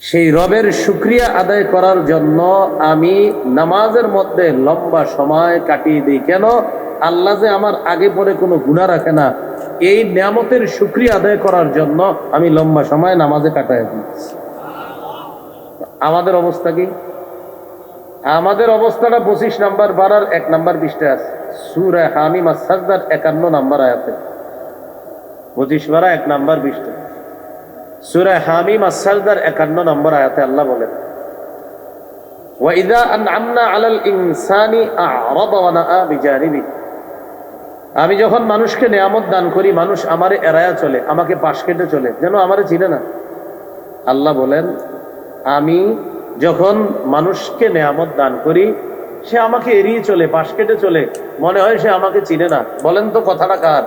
সেই রবের শুকরিয়া আদায় করার জন্য আমি নামাজের মধ্যে লম্বা সময় কাটিয়ে দিই। কেন? আল্লাহ যে আমার আগে পরে কোনো গুনাহ রাখে না, এই নিয়ামতের শুকরিয়া আদায় করার জন্য আমি লম্বা সময় নামাজে কাটাই দিই। আমাদের অবস্থা কি? আমাদের অবস্থাটা 25 নাম্বার পারার 1 নাম্বার পৃষ্ঠায় আছে, সূরা হামিম আস-সাজদার 51 নাম্বার আয়াতে। 25 পারা 1 নাম্বার পৃষ্ঠা, সূরা হামিম আস-সাজদার 51 নম্বর আয়াতে আল্লাহ বলেন, ওয়া ইযা আন'আমনা আলাল ইনসানি আ'রাদা ওয়া নাআ বিজানিবি। আমি যখন মানুষকে নিয়ামত দান করি, মানুষ আমারে এড়ায়া চলে, আমাকে পাশ কেটে চলে, যেন আমারে চিনে না। আল্লাহ বলেন, আমি যখন মানুষকে নিয়ামত দান করি, সে আমাকে এড়িয়ে চলে, পাশ কেটে চলে, মনে হয় সে আমাকে চিনে না। বলেন তো কথাটা কার?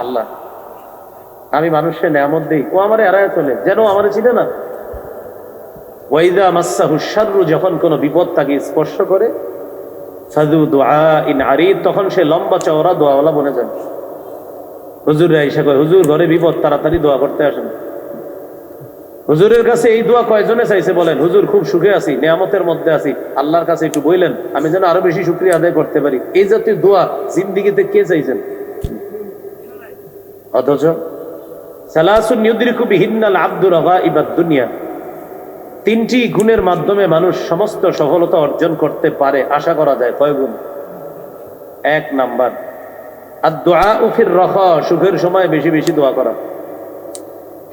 আল্লাহ। আমি মানুষের নিয়ামত দেই, ও আমারে এড়ায় চলে, যেন আমারে চিনে না। ওয়াইদা মাসসাহু শাররু, যখন কোনো বিপদ তাকে স্পর্শ করে, ফাযু দুআইন আরিদ, তখন সে লম্বা চওড়া দোয়াওয়ালা বনে যায়। হুজুর আয়েশা কয়, হুজুর ঘরে বিপদ, তাড়াতাড়ি দোয়া করতে আসেন। হুজুরের কাছে এই দোয়া কয়জনে চাইছে বলেন? হুজুর খুব সুখে আছি, নিয়ামতের মধ্যে আছি, আল্লাহর কাছে একটু বললেন আমি যেন আরো বেশি শুকরিয়া আদায় করতে পারি। এই জাতীয় দোয়া জিন্দেগিতে কে চাইছেন? অথচ সালাসুন ইউদরিকু বিহিন্নাল আবদু রাগাইবাদ দুনিয়া, 3টি গুণের মাধ্যমে মানুষ সমস্ত সফলতা অর্জন করতে পারে, আশা করা যায়। কয় গুণ? 1 নাম্বার আদ-দুআউ ফির রাখা, সুখের সময় বেশি বেশি দোয়া করা।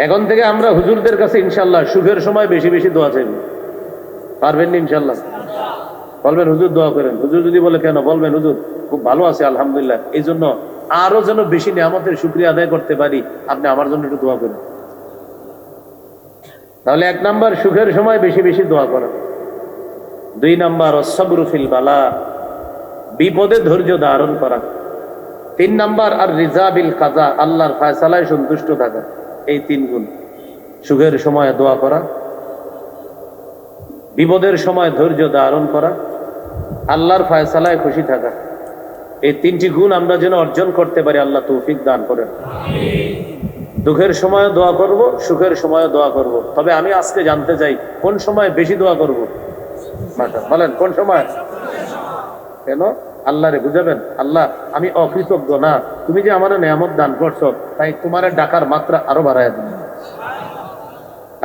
এখন থেকে আমরা হুজুরদের কাছে ইনশাআল্লাহ সুখের সময় বেশি বেশি দোয়া চাইব। পারবেন না ইনশাআল্লাহ? বলবেন হুজুর দোয়া করেন। হুজুর যদি বলে কেন, বলবেন হুজুর খুব ভালো আছে আলহামদুলিল্লাহ, এই জন্য আরো যেন বেশি নিয়ামতের শুকরিয়া আদায় করতে পারি, আপনি আমার জন্য একটু দোয়া করেন। তাহলে 1 নাম্বার সুখের সময় বেশি বেশি দোয়া করা। 2 নাম্বার আস-সাবরু ফিল বালা, বিপদে ধৈর্য ধারণ করা। 3 নাম্বার আর রিজা বিল কাজা, আল্লাহর ফয়সালায় সন্তুষ্ট থাকা। এই 3 গুণ, সুখের সময় দোয়া করা, বিপদের সময় ধৈর্য ধারণ করা, আল্লাহর ফয়সালায় খুশি থাকা। এই 3টি গুণ আমরা যেন অর্জন করতে পারি, আল্লাহ তৌফিক দান করেন। দুঃখের সময় দোয়া করব, সুখের সময় দোয়া করব। তবে আমি আজকে জানতে চাই কোন সময় বেশি দোয়া করব? বলেন কোন সময়? কেন? আল্লাহরে বুঝাবেন, আল্লাহ আমি অকৃতজ্ঞ না, তুমি যে আমার নিয়ামত দান করছো, তাই তোমার ডাকার মাত্রা আরো বাড়ায় দিন।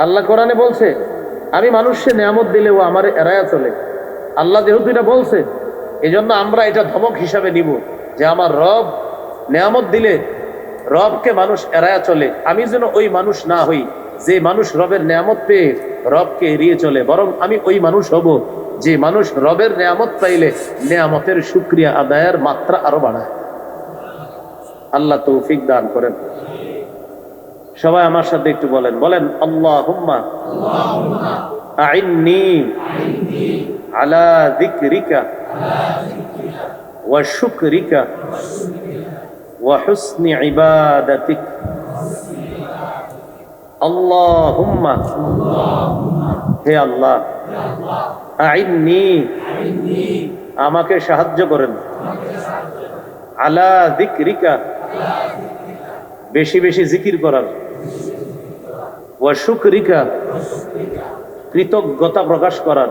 আল্লাহ কোরআনে বলছে আমি মানুষকে নিয়ামত দিলে ও আমারে এড়ায়া চলে। আল্লাহ যেহেতু এটা বলছে, এই জন্য আমরা এটা ধমক হিসাবে নিব যে আমার রব নিয়ামত দিলে রবকে মানুষ এড়ায়া চলে। আমি যেন ওই মানুষ না হই যে মানুষ রবের নিয়ামত পেয়ে রবকে এড়িয়ে চলে, বরং আমি ওই মানুষ হব যে মানুষ রবের নিয়ামত পাইলে নিয়ামতের শুকরিয়া আদায়ের মাত্রা আরো বাড়ায়। আল্লাহ তৌফিক দান করেন। সবাই আমার সাথে একটু বলেন, বলেন আল্লাহুম্মা আইন্নি আলা যিকরিকা ওয়া শুকরিকা ওয়া হুসনি ইবাদাতিক। আল্লাহুম্মা, হে আল্লাহ, আইন্নি, আমাকে সাহায্য করেন, আলা যিকরিকা, বেশি বেশি জিকির করার, ওয়া শুকরিকা, কৃতজ্ঞতা প্রকাশ করার,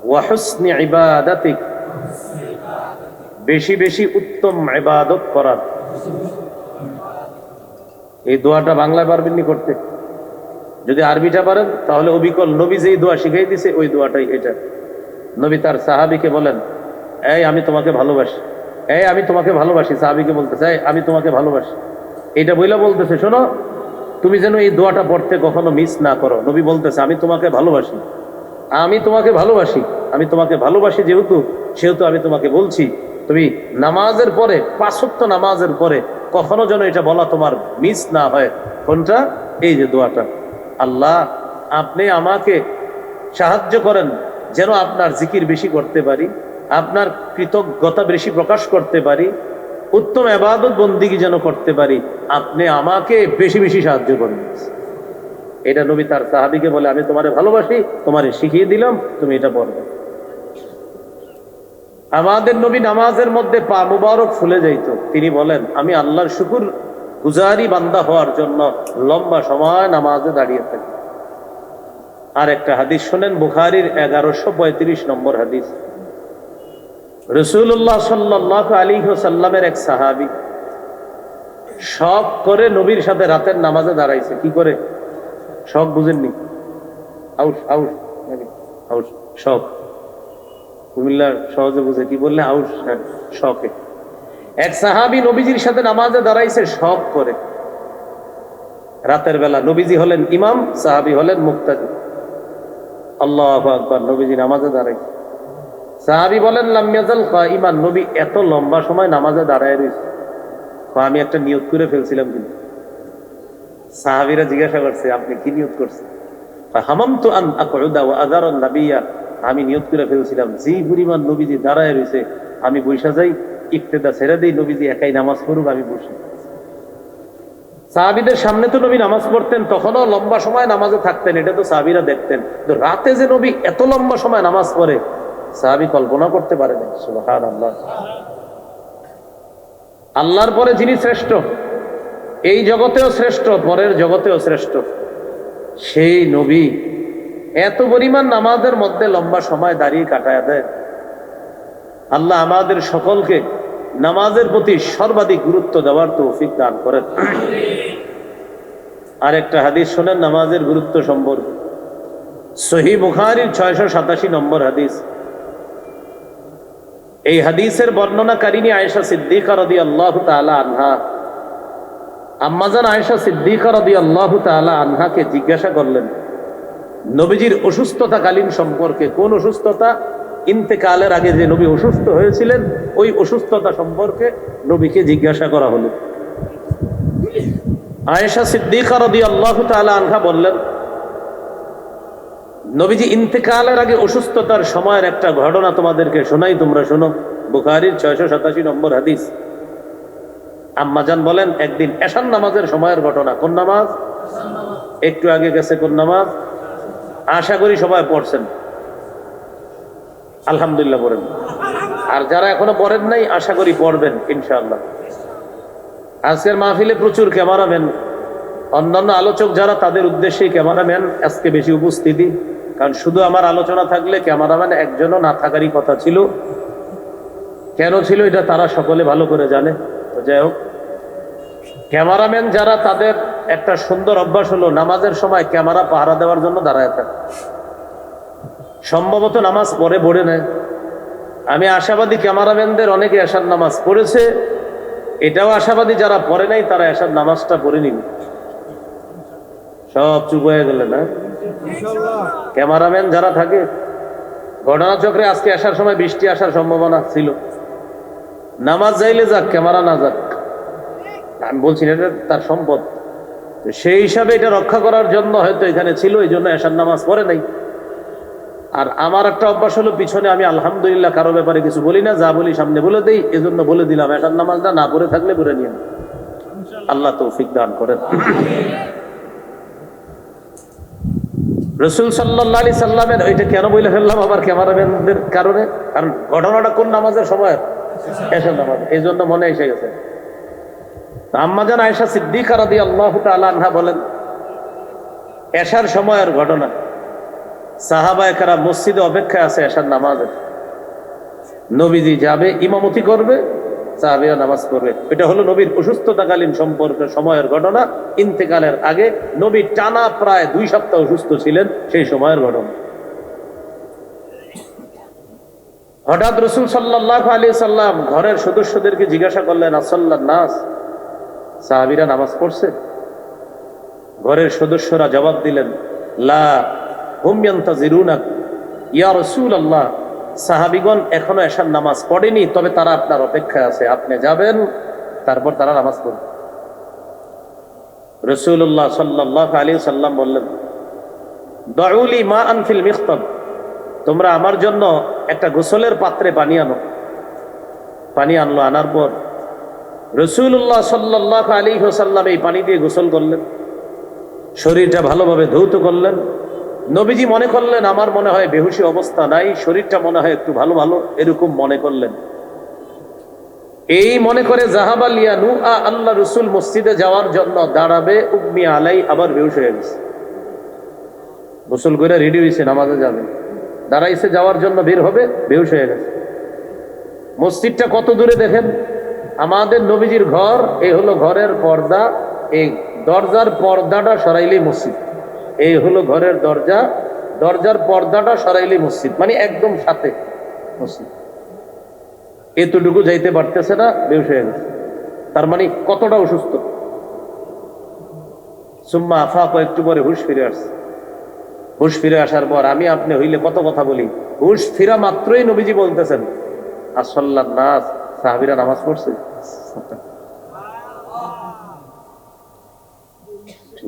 ওয়া হুসনি ইবাদাতিক, বেশি বেশি উত্তম ইবাদত করার। এই দোয়াটা বাংলায় পারবেন নি করতে? যদি আরবিটা পারেন তাহলে অবিকল নবী যেই দোয়া শিখাই দিছে ওই দোয়াটাই এটা। নবী তার সাহাবীকে বলেন, এই আমি তোমাকে ভালোবাসি, এই আমি তোমাকে ভালোবাসি। সাহাবীকে বলতেছে, এই আমি তোমাকে ভালোবাসি। এইটা বইলা বলতেছে, শোনো তুমি যেন এই দোয়াটা পড়তে কখনো মিস না করো। নবী বলতেছে আমি তোমাকে ভালোবাসি, আমি তোমাকে ভালোবাসি, আমি তোমাকে ভালোবাসি সেহেতু আমি তোমাকে বলছি তুমি নামাজের পরে, 5 ওয়াক্ত নামাজের পরে কখনো যেন এটা বলা তোমার মিস না হয়। কোনটা? এই যে দোয়াটা, আল্লাহ আপনি আমাকে সাহায্য করেন যেন আপনার জিকির বেশি করতে পারি, আপনার কৃতজ্ঞতা বেশি প্রকাশ করতে পারি, উত্তম ইবাদত বন্দিগি যেন করতে পারি। আপনি আমাকে বেশি বেশি সাহায্য করেন। এটা নবী তার সাহাবীকে বলে, আমি তোমারে ভালোবাসি, তোমারে শিখিয়ে দিলাম, তুমি এটা পড়বে। আমাদের নবী নামাজের মধ্যে পা মুবারক ফুলে যাইত। তিনি বলেন আমি আল্লাহর শুকর গুজারি বান্দা হওয়ার জন্য লম্বা সময় নামাজে দাঁড়িয়ে থাকি। আর একটা হাদিস শোনেন, বুখারীর 1135 নম্বর হাদিস। রাসূলুল্লাহ সাল্লাল্লাহু আলাইহি ওয়াসাল্লামের এক সাহাবী শখ করে নবীর সাথে রাতের নামাজে দাঁড়াইছে। কি করে? শখ বুঝেননি? আউশ আউশ নাকি আউশ শখ, কুমিল্লার সহজে বুঝে কি বললে? আউশ। হ্যাঁ, শখে এক সাহাবী নবীজির সাথে নামাজে দাঁড়াইছে শখ করে রাতের বেলা। নবীজি হলেন ইমাম, সাহাবী হলেন মুক্তাদি। আল্লাহু আকবার। নবীজি নামাজে দাঁড়াইছে। সাহাবী বলেন লাম ইয়াজাল কাইমান, নবী এত লম্বা সময় নামাজে দাঁড়ায় রয়েছে। আমি একটা নিয়ত করে ফেলছিলাম। কিন্তু সাহাবীরা জিজ্ঞাসা করছে, আপনি কি নিয়ত করছেন? হামামতু আন আকউদা ওয়া আযারান নাবিয়্যা, আমি নিয়ত করে ফেলছিলাম যে পরিমাণ নবীজি দাঁড়ায় রয়েছে আমি বৈশা যাই, ইক্তেদা ছেড়ে দেই, নবীজি একাই নামাজ পড়ুক, আমি বসি। সাহাবীদের সামনে তো নবী নামাজ পড়তেন, তখনও লম্বা সময় নামাজে থাকতেন, এটা তো সাহাবীরা দেখতেন। তো রাতে যে নবী এত লম্বা সময় নামাজ পড়ে সাহাবী কল্পনা করতে পারেন। সুবহানাল্লাহ। আল্লাহর পরে যিনি শ্রেষ্ঠ, এই জগতেও শ্রেষ্ঠ, পরের জগতেও শ্রেষ্ঠ, সেই নবী এত পরিমাণ নামাজের মধ্যে লম্বা সময় দাঁড়িয়ে কাটায় দেয়। আল্লাহ আমাদের সকলকে নামাজের প্রতি সর্বাধিক গুরুত্ব দেওয়ার তৌফিক দান করেন। আর একটা হাদিস শোনেন নামাজের গুরুত্ব সম্পর্কে। সহিহ বুখারীর 687 নম্বর হাদিস। এই হাদিসের বর্ণনাকারিনী আয়েশা সিদ্দিকা রাদিয়াল্লাহু তাআলা আনহা। আম্মাজান আয়েশা সিদ্দিকা রাদিয়াল্লাহু তাআলা আনহাকে জিজ্ঞাসা করলেন নবীজির অসুস্থতাকালীন সম্পর্কে। কোন অসুস্থতা? ইন্তেকালের আগে যে নবী অসুস্থ হয়েছিলেন ওই অসুস্থতা সম্পর্কে নবীকে জিজ্ঞাসা করা হলো। আয়েশা সিদ্দিকা রাদিয়াল্লাহু তাআলা আনহা বললেন, নবীজি ইন্তেকালের আগে অসুস্থতার সময়ের একটা ঘটনা তোমাদেরকে শোনাই, তোমরা শোনো। বুখারীর 687 নম্বর হাদিস। আম্মাজান বলেন, একদিন এশার নামাজের সময়ের ঘটনা। কোন নামাজ? একটু আগে গেছে। কোন নামাজ? আশা করি সবাই পড়ছেন, আলহামদুলিল্লাহ পড়েন। আর যারা এখনো পড়েন নাই আশা করি পড়বেন ইনশাআল্লাহ। আজকের মাহফিলে প্রচুর ক্যামেরাম্যান, অন্যান্য আলোচক যারা, তাদের উদ্দেশ্যে ক্যামেরাম্যান আজকে বেশি উপস্থিতি। কারণ শুধু আমার আলোচনা থাকলে ক্যামেরাম্যান একজনও না থাকারই কথা ছিল। কেন ছিল এটা তারা সকলে ভালো করে জানে। তো যাই হোক, ক্যামেরাম্যান যারা, তাদের একটা সুন্দর অভ্যাস হলো নামাজের সময় ক্যামেরা পাহারা দেওয়ার জন্য দাঁড়ায় থাকে। সম্ভবত নামাজ পড়ে নেয়। আমি আশাবাদী ক্যামেরাম্যানদের অনেকে এশার নামাজ পড়েছে, এটাও আশাবাদী যারা পড়ে নাই তারা এশার নামাজটা পড়ে নিবে। সব চুপ হয়ে গেলে না ক্যামেরাম্যান যারা থাকে। ঘটনাচক্রে আজকে আসার সময় বৃষ্টি আসার সম্ভাবনা ছিল। নামাজ যাইলে যাক, ক্যামেরা না যাক। আমি বলছি এটা তার সম্পদ, সেই হিসাবে এটা রক্ষা করার জন্য হয়তো এখানে ছিল, এই জন্য এশার নামাজ পড়ে নাই। আর আমার একটা অভ্যাস হলো, পিছনে আমি আলহামদুলিল্লাহ কারো ব্যাপারে কিছু বলি না, যা বলি সামনে বলে দেই। এজন্য বলে দিলাম, এশার নামাজটা না পড়ে থাকলে পড়ে নিয়ে। আল্লাহ তৌফিক দান করেন। রাসূল সাল্লাল্লাহু আলাইহি সাল্লামের ওইটা কেন বলে ফেললাম আবার ক্যামেরাম্যানদের কারণে? কারণ ঘটনাটা কোন নামাজের সময়? এশার নামাজ, এই জন্য মনে এসে গেছে। আম্মাজান আয়েশা সিদ্দিকা রাদিয়াল্লাহু তাআলা আনহা বলেন, এশার সময়ের ঘটনা। সাহাবায়ে কেরাম মসজিদে অপেক্ষায় আছে এশার নামাজের। নবীজি যাবে, ইমামতি করবে, সাহাবীরা নামাজ পড়বে। এটা হলো নবীর অসুস্থতাকালীন সম্পর্কে সময়ের ঘটনা। ইন্তেকালের আগে নবী টানা প্রায় 2 সপ্তাহ অসুস্থ ছিলেন, সেই সময়ের ঘটনা। হঠাৎ রাসূল সাল্লাল্লাহু আলাইহি সাল্লাম ঘরের সদস্যদেরকে জিজ্ঞাসা করলেন, আসাল্লান নাস, সাহাবীরা নামাজ পড়ছে? ঘরের সদস্যরা জবাব দিলেন, লা হুম ইয়ান্তাজিরুনাক ইয়া রাসূলুল্লাহ, সাহাবীগণ এখনো এশার নামাজ পড়েনি, তবে তারা আপনার অপেক্ষায় আছে, আপনি যাবেন, তারপর তারা নামাজ পড়বে। রাসূলুল্লাহ সাল্লাল্লাহু আলাইহি সাল্লাম বললেন, দাউলি মাআন ফিল মিখতাব, তোমরা আমার জন্য একটা গোসলের পাত্রে পানি আনো। পানি আনলো। আনার পর রাসূলুল্লাহ সাল্লাল্লাহু আলাইহি ওয়াসাল্লাম এই পানি দিয়ে গোসল করলেন, শরীরটা ভালোভাবে ধৌত করলেন। নবীজি মনে করলেন, আমার মনে হয় বেহুশি অবস্থা নাই, শরীরটা মনে হয় একটু ভালো ভালো, এরকম মনে করলেন। এই মনে করে জাহাবালিয়া নুআ, আল্লাহ রসুল মসজিদে যাওয়ার জন্য দাঁড়াবে, উম্মি আলাই আবার বেহুশ হয়ে গেছে। গোসল করে রেডি হয়েছে, নামাজে যাবে, দাঁড়াইছে যাওয়ার জন্য, বের হবে, বেহুশ হয়ে গেছে। মসজিদটা কত দূরে দেখেন, আমাদের নবীজির ঘর, এই হলো ঘরের পর্দা, এই দরজার পর্দাটা সরাইলেই মসজিদ। এই হলো ঘরের দরজা, দরজার পর্দাটা সরাইলেই মসজিদ, মানে একদম সাথে মসজিদ। এতটুকু যাইতে পারতেছে না, বেহুশ হয়ে গেছে। তার মানে কতটা অসুস্থ। সুম্মা আফাক, একটু পরে হুশ ফিরে আসছে। হুশ ফিরে আসার পর আমি আপনি হইলে কত কথা বলি, হুশ ফিরা মাত্রই নবীজি বলতেছেন আসল্লাহ নাস, সাহাবীরা নামাজ পড়ছে।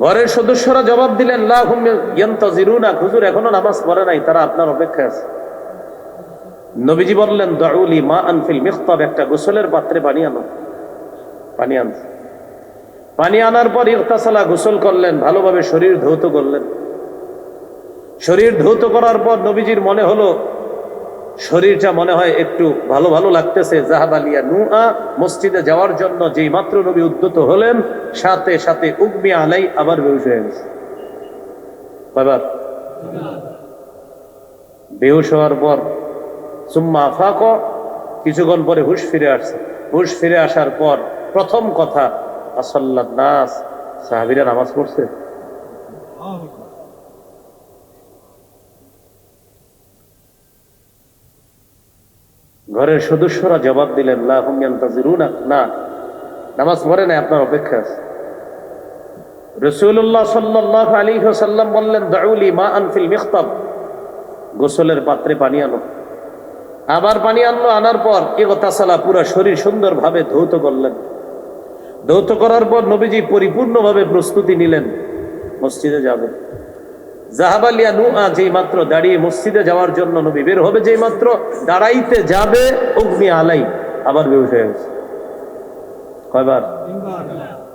ঘরের সদস্যরা জবাব দিলেন লা হুম ইয়ান্তাজিরুনা, হুজুর এখনো নামাজ পড়ে নাই, তারা আপনার অপেক্ষায় আছে। নবীজি বললেন দাউলি মা আনফিল মিখতাব, একটা গোসলের পাত্রে পানি আনো। পানি আনছে, পানি আনার পর ইগতাসালা, গোসল করলেন, ভালোভাবে শরীর ধৌত করলেন। শরীর ধৌত করার পর নবীজির মনে হলো শরীরটা মনে হয় একটু ভালো ভালো লাগতেছে। জাহাবালিয়া নুআ, মসজিদে যাওয়ার জন্য যেই মাত্র নবী উদ্যত হলেন, সাথে সাথে উগমি আলাই, আবার বেহুশ হয়ে গেছে। কয়বার? বেহুশ হওয়ার পর সুম্মা আফাক, কিছুক্ষণ পরে হুশ ফিরে আসছে। হুশ ফিরে আসার পর প্রথম কথা আসাল্লাত নাস, সাহাবীরা নামাজ পড়ছে। ঘরের সদস্যরা জবাব দিলেন লা হুম ইয়ান্তাজিরুনা, না নামাজ পড়ে নাই, আপনার অপেক্ষা আছে। রাসূলুল্লাহ সাল্লাল্লাহু আলাইহি ওয়াসাল্লাম বললেন দাউলি মা আনফিল মিখতাব, গোসলের পাত্রে পানি আনো। আবার পানি আনলো, আনার পর ইগতাসালা, পুরো শরীর সুন্দরভাবে ধৌত করলেন। ধৌত করার পর নবীজি পরিপূর্ণভাবে প্রস্তুতি নিলেন, মসজিদে যাবেন। জাহাবালিয়া নুআ, যেই মাত্র দাঁড়িয়ে মসজিদে যাওয়ার জন্য নবী বের হবে, যেই মাত্র দাঁড়াইতে যাবে উগমি আলাই, আবার বেহুশ হয়ে গেছে। কয়বার?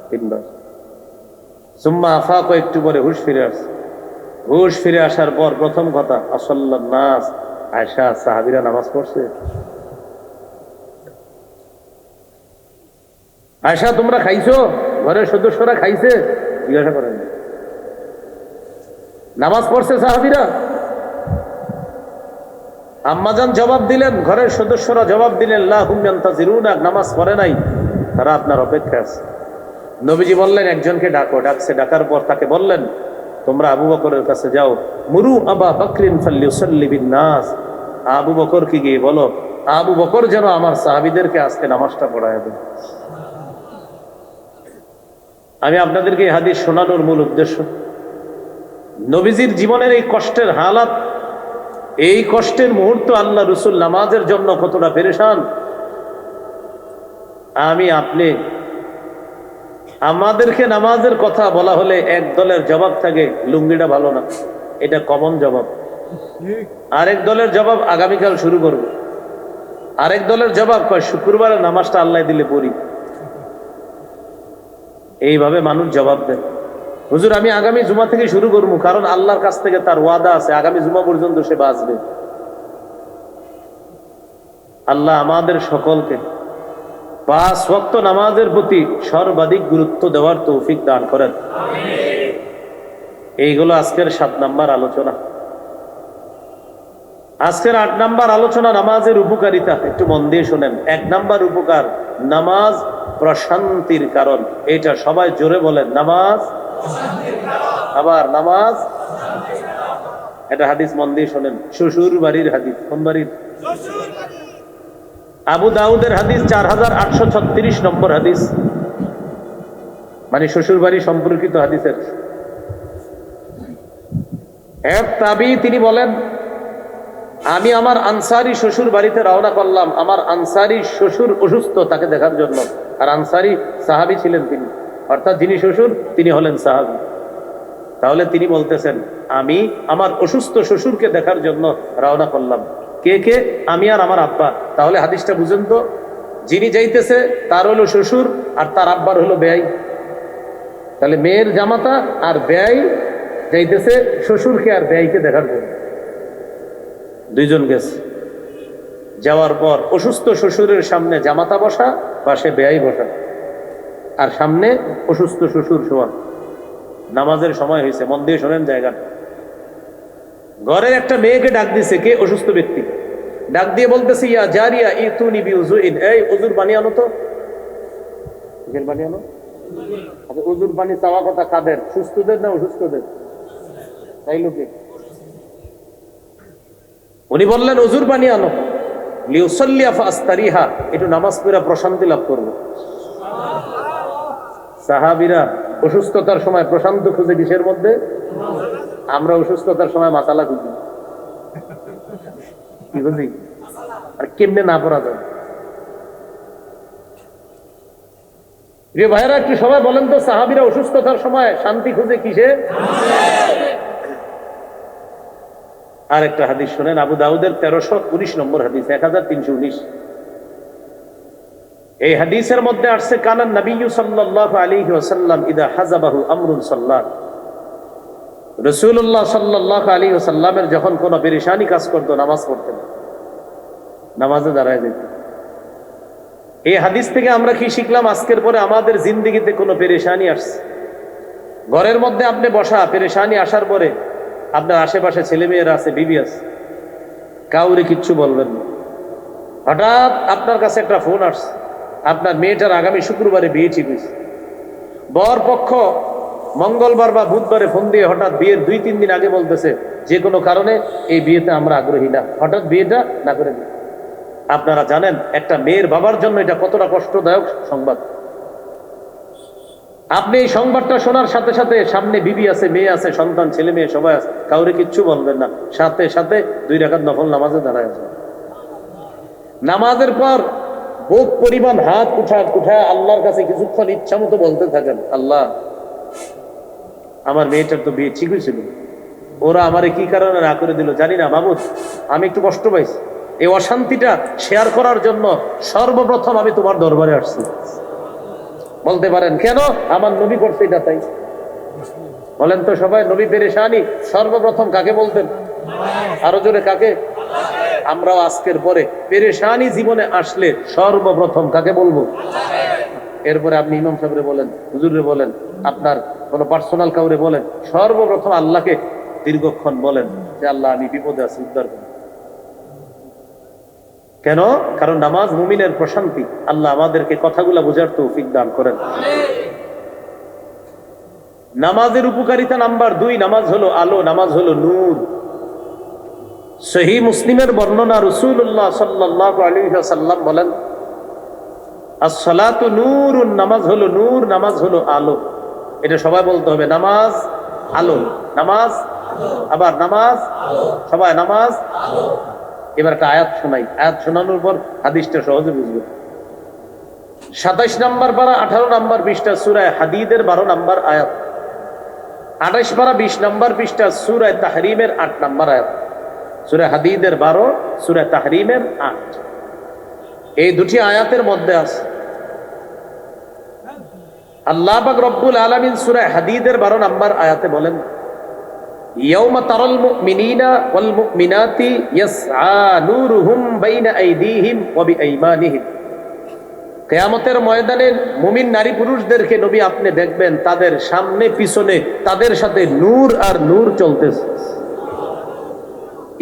তিনবার। সুম্মা আফাক, একটু পরে হুশ ফিরে আসছে। হুশ ফিরে আসার পর প্রথম কথা আসাল্লান নাস, আয়েশা, সাহাবীরা নামাজ পড়ছে। আয়েশা তোমরা খাইছো? ঘরের সদস্যরা খাইছে? জিজ্ঞাসা করেন। নামাজ পড়ছে সাহাবীরা? আম্মাজান জবাব দিলেন, ঘরের সদস্যরা জবাব দিলেন লা হুম ইয়ান্তাজিরুনা, নামাজ পড়ে নাই, তারা আপনার অপেক্ষায় আছে। নবীজি বললেন একজনকে ডাকো। ডাকছে, ডাকার পর তাকে বললেন তোমরা আবু বকরের কাছে যাও, মুরু আবা বকরিন ফালইউসাল্লি বিন নাস, আবু বকরকে গিয়ে বলো আবু বকর যেন আমার সাহাবীদেরকে আজকে নামাজটা পড়ায় দেন। আমি আপনাদেরকে এই হাদিস শোনানোর মূল উদ্দেশ্য, নবীজির জীবনের এই কষ্টের হালাত, এই কষ্টের মুহূর্ত আল্লাহ রসুল নামাজের জন্য কতটা পেরেশান। আমি আপনি, আমাদেরকে নামাজের কথা বলা হলে এক দলের জবাব থাকে লুঙ্গিটা ভালো না, এটা কমন জবাব। আরেক দলের জবাব আগামীকাল শুরু করব। আরেক দলের জবাব কয় শুক্রবারের নামাজটা আল্লাহ দিলে পড়ি। এইভাবে মানুষ জবাব দেয়। হুজুর আমি আগামী জুমা থেকে শুরু করবো, কারণ আল্লাহর কাছ থেকে তার ওয়াদা আছে আগামী জুমা পর্যন্ত সে বাঁচবে। আল্লাহ আমাদের সকলকে 5 ওয়াক্ত নামাজের প্রতি সর্বাধিক গুরুত্ব দেওয়ার তৌফিক দান করেন। এইগুলো আজকের 7 নাম্বার আলোচনা। আজকের 8 নাম্বার আলোচনা নামাজের উপকারিতা। একটু মন দিয়ে শোনেন। 1 নাম্বার উপকার, নামাজ প্রশান্তির কারণ। এটা সবাই জোরে বলেন, নামাজ। আবার নামাজ, এটা হাদিস মন দিয়ে শোনেন, শ্বশুর বাড়ির হাদিস। কোন বাড়ির? আবু দাউদের হাদিস, 4836 নম্বর হাদিস, মানে শ্বশুর বাড়ি সম্পর্কিত হাদিসের। এক তাবী তিনি বলেন আমি আমার আনসারি শ্বশুর বাড়িতে রওনা করলাম। আমার আনসারি শ্বশুর অসুস্থ, তাকে দেখার জন্য। আর আনসারি সাহাবী ছিলেন তিনি, অর্থাৎ যিনি শ্বশুর তিনি হলেন সাহাবী। তাহলে তিনি বলতেছেন আমি আমার অসুস্থ শ্বশুরকে দেখার জন্য রওনা করলাম। কে কে? আমি আর আমার আব্বা। তাহলে হাদিসটা বুঝেন তো, যিনি যাইতেছে তার হলো শ্বশুর আর তার আব্বার হলো বেয়াই। তাহলে মেয়ের জামাতা আর বেয়াই যাইতেছে শ্বশুরকে আর বেয়াইকে দেখার জন্য। 2 জন গেছে। যাওয়ার পর অসুস্থ শ্বশুরের সামনে জামাতা বসা, পাশে বেয়াই বসা, আর সামনে অসুস্থ শ্বশুর শোয়া। নামাজের সময় হয়েছে, মন দিয়ে শোনেন জায়গাটা। ঘরের একটা মেয়েকে ডাক দিছে, কে? অসুস্থ ব্যক্তি। ডাক দিয়ে বলতেছে, ইয়া জারিয়া ইতুনি বিউযুইন, এই ওযুর পানি আনো তো, পানি আনো। আচ্ছা, ওযুর পানি চাওয়া কথা কাদের? সুস্থদের না অসুস্থদের? তাই লোকে উনি বললেন ওযুর পানি আনো, লিউসাল্লিয়া ফাস্তারিহা, একটু নামাজ পড়া প্রশান্তি লাভ করব। সাহাবীরা অসুস্থতার সময় প্রশান্ত খুঁজে কিসের মধ্যে? আমরা অসুস্থতার সময় মাসালা খুঁজি, কি বুঝি? আর কেমনে না পড়া যায়? প্রিয় ভাইয়েরা, একটু সবাই বলেন তো, সাহাবীরা অসুস্থতার সময় শান্তি খুঁজে কিসে? আর একটা হাদিস শোনেন, আবু দাউদের 1319 নম্বর হাদিস, 1319। এই হাদিসের মধ্যে আসছে, কানান নবী সাল্লাল্লাহু আলাইহি ওয়াসাল্লাম ইদা হাযাবাহু আমরুন সাল্লাহ, রাসূলুল্লাহ সাল্লাল্লাহু আলাইহি ওয়াসাল্লামের যখন কোনো পেরেশানি কাজ করতো, নামাজ পড়তেন, নামাজে দাঁড়ায় যেতেন। এই হাদিস থেকে আমরা কি শিখলাম? আজকের পরে আমাদের জিন্দেগিতে কোনো পেরেশানি আসছে, ঘরের মধ্যে আপনি বসা, পেরেশানি আসার পরে আপনার আশেপাশে ছেলে মেয়েরা আছে, বিবি আছে, কাউরে কিচ্ছু বলবেন না। হঠাৎ আপনার কাছে একটা ফোন আসছে, আপনার মেয়েটার আগামী শুক্রবারে বিয়ে ঠিক হয়েছে। বর পক্ষ মঙ্গলবার বা বুধবারে ফোন দিয়ে হঠাৎ বিয়ের 2-3 দিন আগে বলতেছে, যে কোনো কারণে এই বিয়েতে আমরা আগ্রহী না, হঠাৎ বিয়েটা না করে দিই। আপনারা জানেন একটা মেয়ের বাবার জন্য এটা কতটা কষ্টদায়ক সংবাদ। আপনি এই সংবাদটা শোনার সাথে সাথে সামনে বিবি আছে, মেয়ে আছে, সন্তান, ছেলে মেয়ে সবাই আছে, কাউরে কিচ্ছু বলবেন না, সাথে সাথে 2 রাকাত নফল নামাজে দাঁড়ায় আছেন। নামাজের পর বুক পরিমাণ হাত উঠায় আল্লাহর কাছে কিছুক্ষণ ইচ্ছা মতো বলতে থাকেন, আল্লাহ, আমার মেয়েটার তো বিয়ে ঠিক হয়েছিল, ওরা আমারে কি কারণে না করে দিল জানি না, মাবুদ আমি একটু কষ্ট পাইছি, এই অশান্তিটা শেয়ার করার জন্য সর্বপ্রথম আমি তোমার দরবারে আসছি। বলতে পারেন, কেন? আমার নবী করছে এটা, তাই। বলেন তো সবাই, নবী পেরেশানি সর্বপ্রথম কাকে বলতেন? আরো জোরে, কাকে? আমরাও আজকের পরে পেরেশানি জীবনে আসলে সর্বপ্রথম কাকে বলবো? এরপরে আপনি ইমাম সাহেবরে বলেন, হুজুরে বলেন, আপনার কোনো পার্সোনাল কাউরে বলেন, সর্বপ্রথম আল্লাহকে দীর্ঘক্ষণ বলেন যে আল্লাহ আমি বিপদে আছি, উদ্ধার করুন। কেন? কারণ নামাজ মুমিনের প্রশান্তি। আল্লাহ আমাদেরকে কথাগুলা বোঝার তৌফিক দান করেন। নামাজের উপকারিতা নাম্বার 2, নামাজ হলো আলো, নামাজ হলো নূর। সহিহ মুসলিমের বর্ণনা, রাসূলুল্লাহ সাল্লাল্লাহু আলাইহি ওয়াসাল্লাম বলেন, আস-সালাতু নূরুন, নামাজ হলো নূর, নামাজ হলো আলো। এটা সবাই বলতে হবে, নামাজ আলো, নামাজ আবার নামাজ, সবাই নামাজ। এবার একটা আয়াত শোনাই, আয়াত শোনানোর পর হাদিসটা সহজে বুঝবে। 27 নম্বর পারা 18 নম্বর পৃষ্ঠা সূরা হাদীদের 12 নম্বর আয়াত, 28 পারা 20 নম্বর পৃষ্ঠা সূরা তাহরিমের 8 নম্বর আয়াত। সূরা হাদীদের 12, সূরা তাহরিমের 8। এই দুটি আয়াতের মধ্যে আছে আল্লাহ পাক রব্বুল আলামিন সূরা হাদীদের 12 নম্বর আয়াতে বলেন, ইয়াউমা তারাল মুমিনিনা ওয়াল মুমিনাতি ইয়াসআ নূরুহুম বাইনা আইদিহিম ওয়া বিআইমানিহিম। কিয়ামতের ময়দানে মুমিন নারী পুরুষদেরকে নবী আপনি দেখবেন, তাদের সামনে পিছনে তাদের সাথে নূর আর নূর চলতেছে।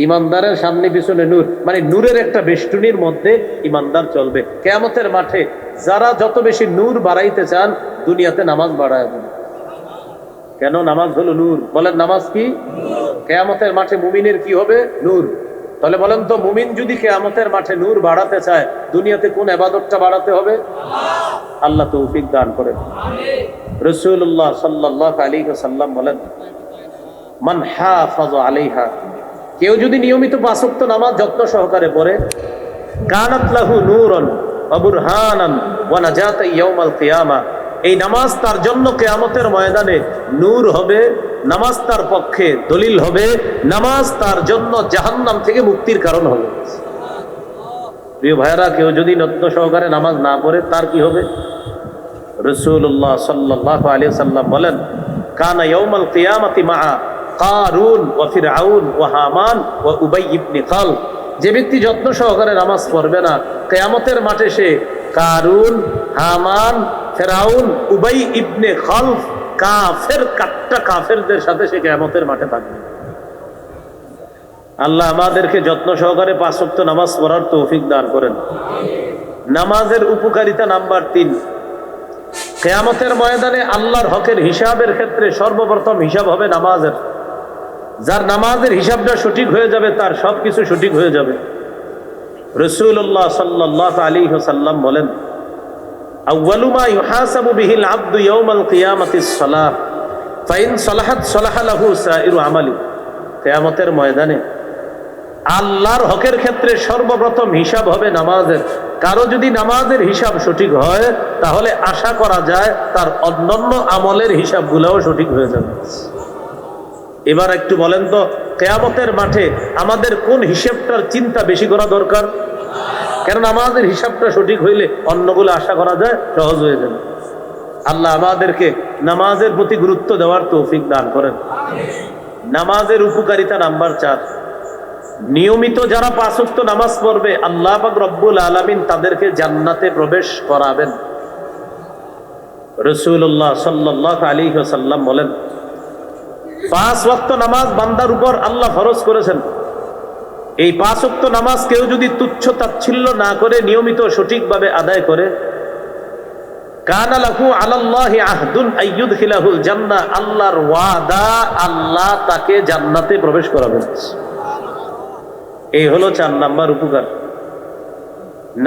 ইমানদারের সামনে পিছনে নূর, মানে নূরের একটা বেষ্টনীর মধ্যে ইমানদার চলবে। কিয়ামতের মাঠে যারা যত বেশি নূর বাড়াইতে চান, দুনিয়াতে নামাজ বাড়ায় দেন। কেন? নামাজ হলো নূর। বলেন, নামাজ কি? কিয়ামতের মাঠে মুমিনের কি হবে? নূর। তাহলে বলেন তো, মুমিন যদি কিয়ামতের মাঠে নূর বাড়াতে চায়, দুনিয়াতে কোন ইবাদতটা বাড়াতে হবে? আল্লাহ তৌফিক দান করেন। রাসূলুল্লাহ সাল্লাল্লাহু আলাইহি ওয়াসাল্লাম বলেন, মান হাফাযা আলাইহা, কেউ যদি নিয়মিত 5 ওয়াক্ত নামাজ যত্ন সহকারে পড়ে, কানাত লাহু নূরান ওয়া বুরহানান ওয়া নাজাতা ইয়াউমাল কিয়ামা, এই নামাজ তার জন্য কিয়ামতের ময়দানে নূর হবে, নামাজ তার পক্ষে দলিল হবে, নামাজ তার জন্য জাহান্নাম থেকে মুক্তির কারণ হবে। প্রিয় ভাইরা, কেউ যদি যত্ন সহকারে নামাজ না পড়ে, তার কি হবে? রাসূলুল্লাহ সাল্লাল্লাহু আলাইহি ওয়াসাল্লাম বলেন, কানা ইয়াউমাল কিয়ামাতি মাআ কারুন ওয়া ফিরআউন ওয়া হামান ওয়া উবাই ইবনে খালফ, যে ব্যক্তি যত্ন সহকারে নামাজ পড়বে না, কিয়ামতের মাঠে সে কারুন, হামান, ফিরআউন, উবাই ইবনে খালফ, কাফের কাট্টা কাফেরদের সাথে সে কিয়ামতের মাঠে থাকবে। আল্লাহ আমাদেরকে যত্ন সহকারে 5 ওয়াক্ত নামাজ পড়ার তৌফিক দান করেন। নামাজের উপকারিতা নাম্বার 3, কিয়ামতের ময়দানে আল্লাহর হকের হিসাবের ক্ষেত্রে সর্বপ্রথম হিসাব হবে নামাজের। যার নামাজের হিসাবটা সঠিক হয়ে যাবে তার সবকিছু সঠিক হয়ে যাবে। রাসূলুল্লাহ সাল্লাল্লাহু আলাইহি ওয়াসাল্লাম বলেন, আউয়ালু মা ইউহাসাবু বিহিল আবদু ইয়াউমাল কিয়ামাতিস সালাহ ফাইন সালাহাত সালাহা লাহু সাইরু আমালি। কিয়ামতের ময়দানে আল্লাহর হকের ক্ষেত্রে সর্বপ্রথম হিসাব হবে নামাজের। কারো যদি নামাজের হিসাব সঠিক হয় তাহলে আশা করা যায় তার অন্যান্য আমলের হিসাবগুলোও সঠিক হয়ে যাবে। এবার একটু বলেন তো, কিয়ামতের মাঠে আমাদের কোন হিসাবটার চিন্তা বেশি করা দরকার? কারণ নামাজের হিসাবটা সঠিক হইলে অন্যগুলো আশা করা যায় সহজ হয়ে যাবে। আল্লাহ আমাদেরকে নামাজের প্রতি গুরুত্ব দেওয়ার তৌফিক দান করেন। নামাজের উপকারিতা নাম্বার 4, নিয়মিত যারা 5 ওয়াক্ত নামাজ পড়বে আল্লাহ পাক রব্বুল আলামিন তাদেরকে জান্নাতে প্রবেশ করাবেন। রাসূলুল্লাহ সাল্লাল্লাহু আলাইহি ওয়াসাল্লাম বলেন, 5 ওয়াক্ত নামাজ বান্দার উপর আল্লাহ ফরজ করেছেন। এই 5 ওয়াক্ত নামাজ কেউ যদি তুচ্ছ তাচ্ছিল্য না করে নিয়মিত সঠিকভাবে আদায় করে, কানা লাহু আলাল্লাহি আহদুন আইয়ুদখিলাহুল জান্নাহ, আল্লাহর ওয়াদা আল্লাহ তাকে জান্নাতে প্রবেশ করাবেন। এই হলো 4 নাম্বার উপকার।